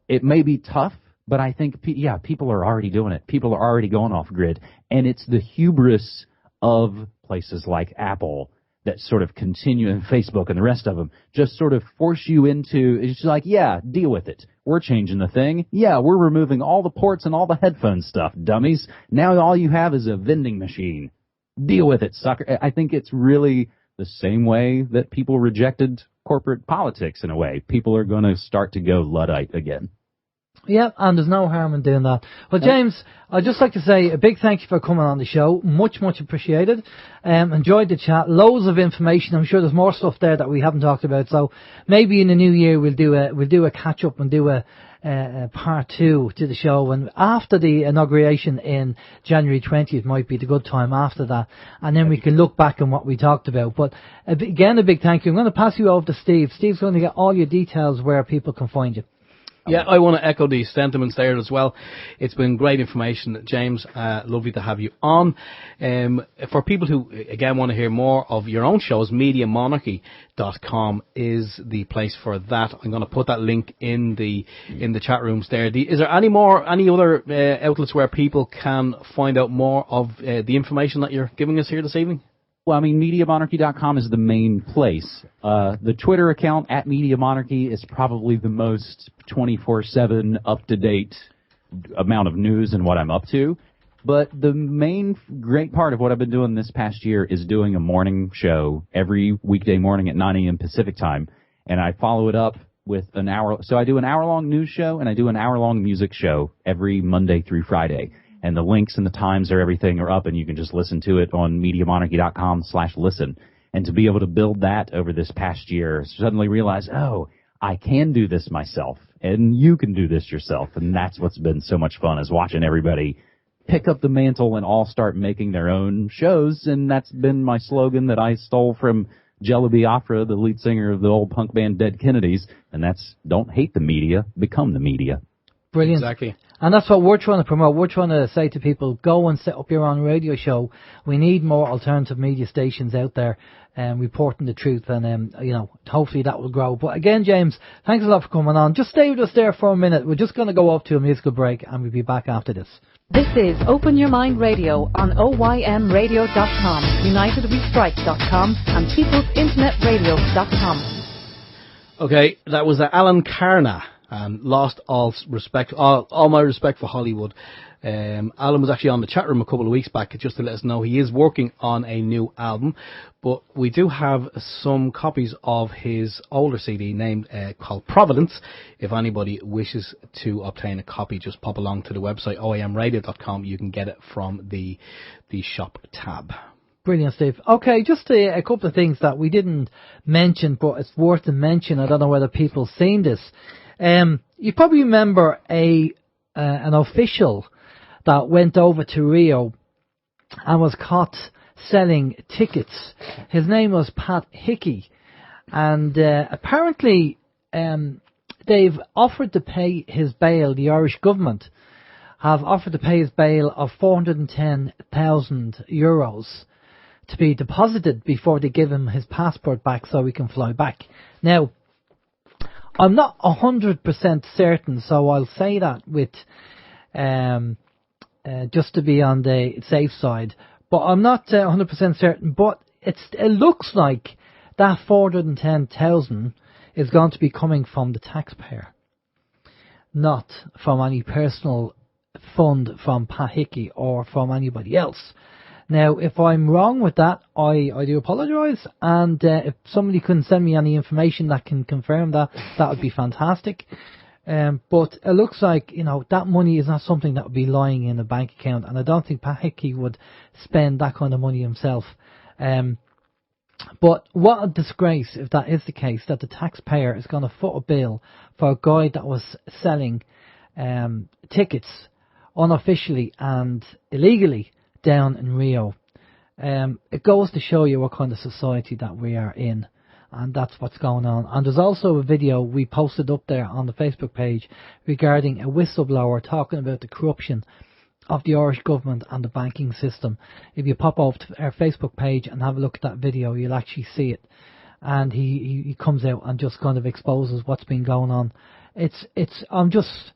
it may be tough, but I think, people are already doing it. People are already going off grid. And it's the hubris of places like Apple that sort of continue, and Facebook and the rest of them, just sort of force you into, it's just like, yeah, deal with it. We're changing the thing. Yeah, we're removing all the ports and all the headphone stuff, dummies. Now all you have is a vending machine. Deal with it, sucker. I think it's really the same way that people rejected corporate politics in a way. People are going to start to go Luddite again. Yeah, and there's no harm in doing that. Well, James, I'd just like to say a big thank you for coming on the show. Much, much appreciated. Enjoyed the chat. Loads of information. I'm sure there's more stuff there that we haven't talked about. So maybe in the new year we'll do a catch up and do a part 2 to the show. And after the inauguration in January 20th might be the good time after that. And then we can look back on what we talked about. But again, a big thank you. I'm going to pass you over to Steve. Steve's going to get all your details where people can find you. Yeah, I want to echo these sentiments there as well. It's been great information, James. Lovely to have you on. For people who, again, want to hear more of your own shows, MediaMonarchy.com is the place for that. I'm going to put that link in the chat rooms there. Is there any other outlets where people can find out more of the information that you're giving us here this evening? Well, I mean, MediaMonarchy.com is the main place. The Twitter account at MediaMonarchy is probably the most 24/7 up-to-date amount of news and what I'm up to. But the main great part of what I've been doing this past year is doing a morning show every weekday morning at 9 a.m. Pacific time. And I follow it up with an hour. So I do an hour-long news show and I do an hour-long music show every Monday through Friday. And the links and the times everything are up, and you can just listen to it on MediaMonarchy.com/listen. And to be able to build that over this past year, suddenly realize, oh, I can do this myself, and you can do this yourself. And that's what's been so much fun, is watching everybody pick up the mantle and all start making their own shows. And that's been my slogan that I stole from Jello Biafra, the lead singer of the old punk band Dead Kennedys. And that's, don't hate the media, become the media. Brilliant. Exactly. And that's what we're trying to promote. We're trying to say to people, go and set up your own radio show. We need more alternative media stations out there reporting the truth, and hopefully that will grow. But again, James, thanks a lot for coming on. Just stay with us there for a minute. We're just going to go off to a musical break, and we'll be back after this. This is Open Your Mind Radio on OYMradio.com, UnitedWeStrike.com, and PeoplesInternetRadio.com. Okay, that was Alan Carna. Lost all my respect for Hollywood. Alan was actually on the chat room a couple of weeks back just to let us know he is working on a new album, but we do have some copies of his older CD called Providence. If anybody wishes to obtain a copy, just pop along to the website OYMradio.com. You can get it from the shop tab. Brilliant, Steve. Okay, just a couple of things that we didn't mention, but it's worth to mention. I don't know whether people seen this. You probably remember a an official that went over to Rio and was caught selling tickets. His name was Pat Hickey, and apparently they've offered to pay his bail. The Irish government have offered to pay his bail of €410,000 to be deposited before they give him his passport back so he can fly back. Now, I'm not 100% certain, so I'll say that with just to be on the safe side. But I'm not 100% certain. But it looks like that 410,000 is going to be coming from the taxpayer, not from any personal fund from Pat Hickey or from anybody else. Now, if I'm wrong with that, I do apologise, and if somebody can send me any information that can confirm that, that would be fantastic. But it looks like, that money is not something that would be lying in a bank account, and I don't think Pat Hickey would spend that kind of money himself. But what a disgrace if that is the case, that the taxpayer is going to foot a bill for a guy that was selling tickets unofficially and illegally down in Rio. It goes to show you what kind of society that we are in, and that's what's going on. And there's also a video we posted up there on the Facebook page regarding a whistleblower talking about the corruption of the Irish government and the banking system. If you pop over to our Facebook page and have a look at that video, you'll actually see it. And he comes out and just kind of exposes what's been going on. I'm just,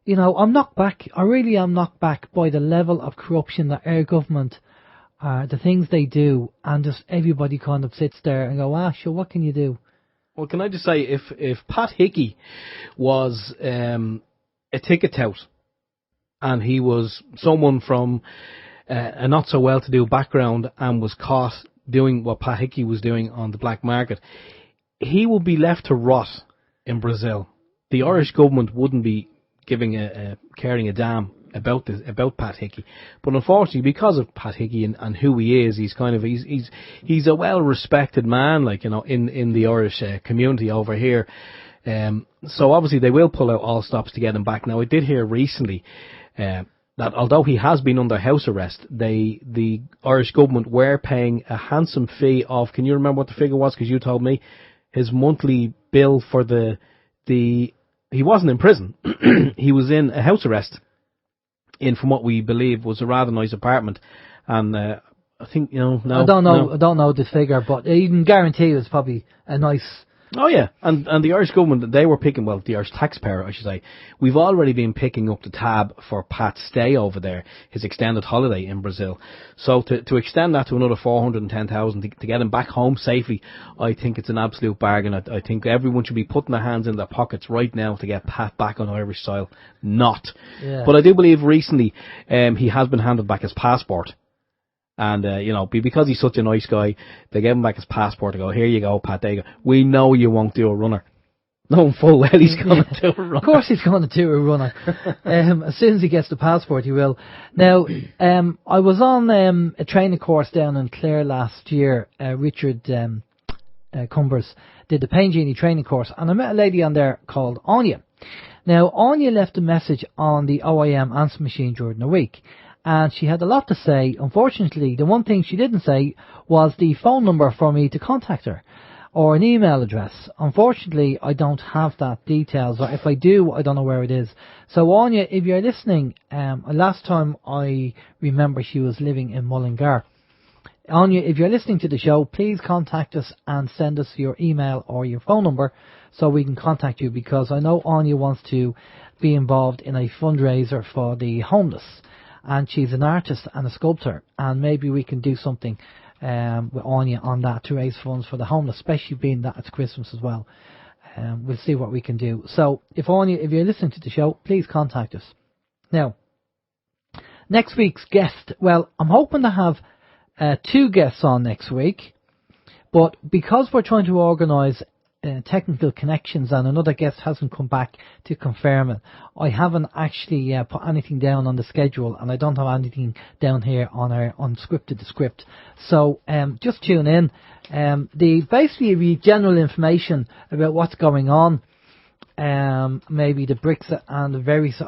I'm knocked back. I really am knocked back by the level of corruption that our government, the things they do, and just everybody kind of sits there and go, sure, what can you do? Well, can I just say, if Pat Hickey was a ticket tout, and he was someone from a not so well-to-do background and was caught doing what Pat Hickey was doing on the black market, he would be left to rot in Brazil. The Irish government wouldn't be caring a damn about Pat Hickey. But unfortunately, because of Pat Hickey and who he is, he's a well-respected man, in the Irish community over here. So obviously they will pull out all stops to get him back. Now, I did hear recently that although he has been under house arrest, the Irish government were paying a handsome fee of, can you remember what the figure was? Because you told me his monthly bill for he wasn't in prison. He was in a house arrest from what we believe was a rather nice apartment. And I think, no. I don't know the figure, but you can guarantee it was probably a nice... Oh, yeah. And the Irish government, they were picking, the Irish taxpayer, I should say, we've already been picking up the tab for Pat's stay over there, his extended holiday in Brazil. So to extend that to another 410,000 to get him back home safely, I think it's an absolute bargain. I think everyone should be putting their hands in their pockets right now to get Pat back on Irish soil. Not. Yeah. But I do believe recently he has been handed back his passport. And, because he's such a nice guy, they gave him back his passport to go, here you go, Pat, there you go. We know you won't do a runner. Knowing full well he's going to do a runner. Of course he's going to do a runner. As soon as he gets the passport, he will. Now, I was on a training course down in Clare last year. Richard Cumbers did the Pain Genie training course, and I met a lady on there called Anya. Now, Anya left a message on the OYM answer machine during the week. And she had a lot to say. Unfortunately, the one thing she didn't say was the phone number for me to contact her, or an email address. Unfortunately, I don't have that details, or if I do, I don't know where it is. So, Anya, if you're listening, last time I remember she was living in Mullingar. Anya, if you're listening to the show, please contact us and send us your email or your phone number so we can contact you, because I know Anya wants to be involved in a fundraiser for the homeless. And she's an artist and a sculptor, and maybe we can do something with Anya on that to raise funds for the homeless, especially being that it's Christmas as well. We'll see what we can do. So, if you're listening to the show, please contact us. Now, next week's guest, I'm hoping to have 2 guests on next week, but because we're trying to organise technical connections and another guest hasn't come back to confirm it, I haven't actually put anything down on the schedule, and I don't have anything down here on our unscripted script. So just tune in. Basically the general information about what's going on, maybe the Brexit and the various,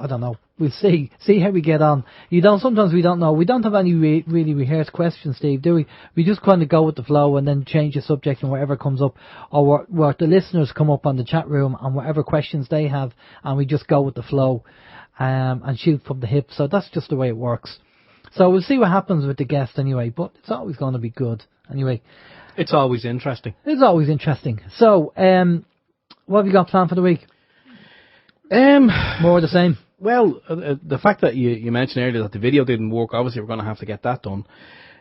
we'll see how we get on. Sometimes we don't know. We don't have any really rehearsed questions, Steve, do we? We just kind of go with the flow and then change the subject and whatever comes up, or what the listeners come up on the chat room and whatever questions they have, and we just go with the flow, and shoot from the hip. So that's just the way it works. So we'll see what happens with the guest anyway, but it's always going to be good anyway. It's always interesting. It's always interesting. So, what have you got planned for the week? More of the same. Well, the fact that you mentioned earlier that the video didn't work, obviously we're going to have to get that done.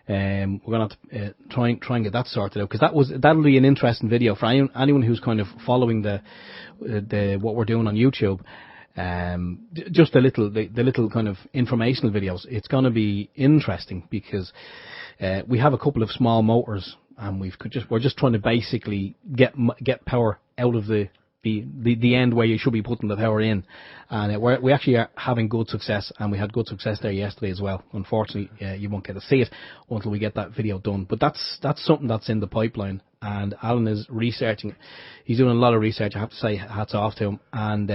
We're going to have to try and get that sorted out, because that'll be an interesting video for anyone who's kind of following the what we're doing on YouTube. Just the little kind of informational videos. It's going to be interesting because we have a couple of small motors, and we're just trying to basically get power out of the end where you should be putting the power in, and we actually are having good success, and we had good success there yesterday as well. Unfortunately, you won't get to see it until we get that video done, but that's something that's in the pipeline, and Alan is researching it. He's doing a lot of research, I have to say, hats off to him, and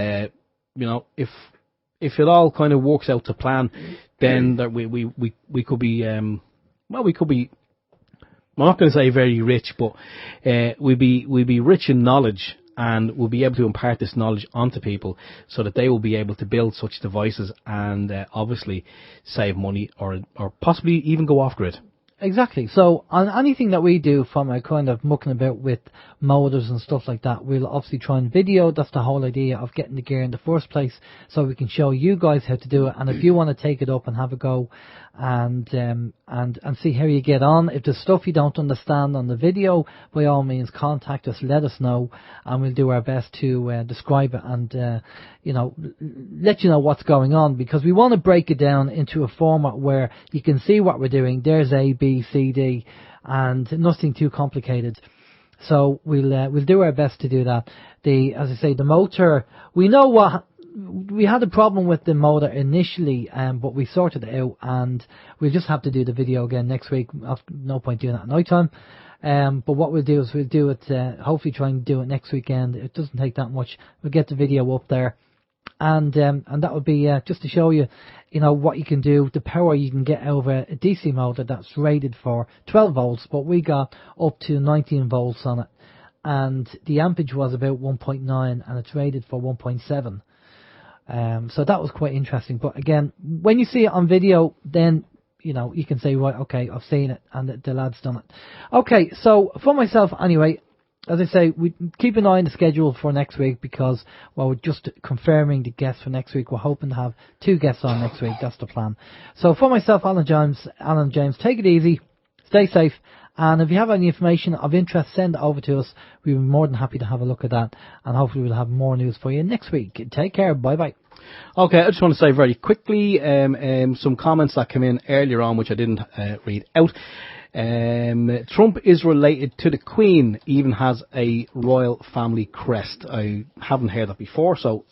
if it all kind of works out to plan, then that we could be we could be, I'm not going to say very rich, but we'd be rich in knowledge, and we'll be able to impart this knowledge onto people so that they will be able to build such devices and obviously save money or possibly even go off grid. Exactly. So on anything that we do from a kind of mucking about with motors and stuff like that, we'll obviously try and video. That's the whole idea of getting the gear in the first place, so we can show you guys how to do it. And if you want to take it up and have a go and see how you get on, if there's stuff you don't understand on the video, by all means contact us, let us know, and we'll do our best to describe it and let you know what's going on, because we want to break it down into a format where you can see what we're doing. There's A, B, C, D, and nothing too complicated. So we'll do our best to do that. As I say, the motor, we had a problem with the motor initially, but we sorted it out, and we'll just have to do the video again next week. No point doing that at night time. But what we'll do is we'll do it, hopefully try and do it next weekend. It doesn't take that much. We'll get the video up there. And that would be just to show you, what you can do, the power you can get out of a DC motor that's rated for 12 volts, but we got up to 19 volts on it, and the ampage was about 1.9, and it's rated for 1.7. So that was quite interesting. But again, when you see it on video, then you can say, right, okay, I've seen it, and the lad's done it. Okay, so for myself anyway, as I say, we keep an eye on the schedule for next week, because, we're just confirming the guests for next week. We're hoping to have 2 guests on next week. That's the plan. So for myself, Alan James, take it easy, stay safe, and if you have any information of interest, send it over to us. We'd be more than happy to have a look at that, and hopefully we'll have more news for you next week. Take care. Bye-bye. Okay, I just want to say very quickly some comments that came in earlier on which I didn't read out. Trump is related to the Queen, even has a royal family crest. I haven't heard that before, so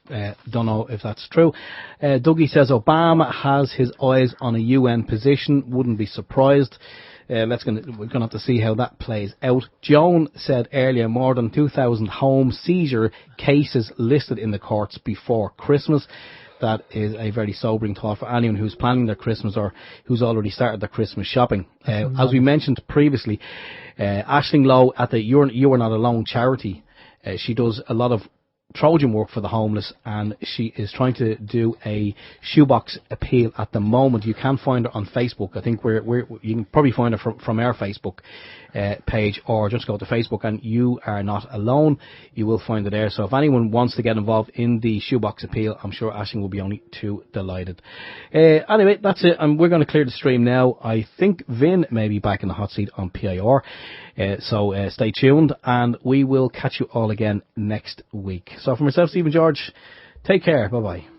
don't know if that's true. Dougie says Obama has his eyes on a UN position. Wouldn't be surprised. We're going to have to see how that plays out. Joan said earlier, more than 2,000 home seizure cases listed in the courts before Christmas. That is a very sobering thought for anyone who's planning their Christmas or who's already started their Christmas shopping. As we mentioned previously, Aisling Lowe at the You Are Not Alone charity, she does a lot of Trojan work for the homeless, and she is trying to do a shoebox appeal at the moment. You can find her on Facebook. I think you can probably find her from our Facebook page, or just go to Facebook and You Are Not Alone. You will find it there. So if anyone wants to get involved in the shoebox appeal, I'm sure Aisling will be only too delighted. Anyway, that's it. We're going to clear the stream now. I think Vin may be back in the hot seat on PIR. So stay tuned, and we will catch you all again next week. So for myself, Stephen George, take care. Bye-bye.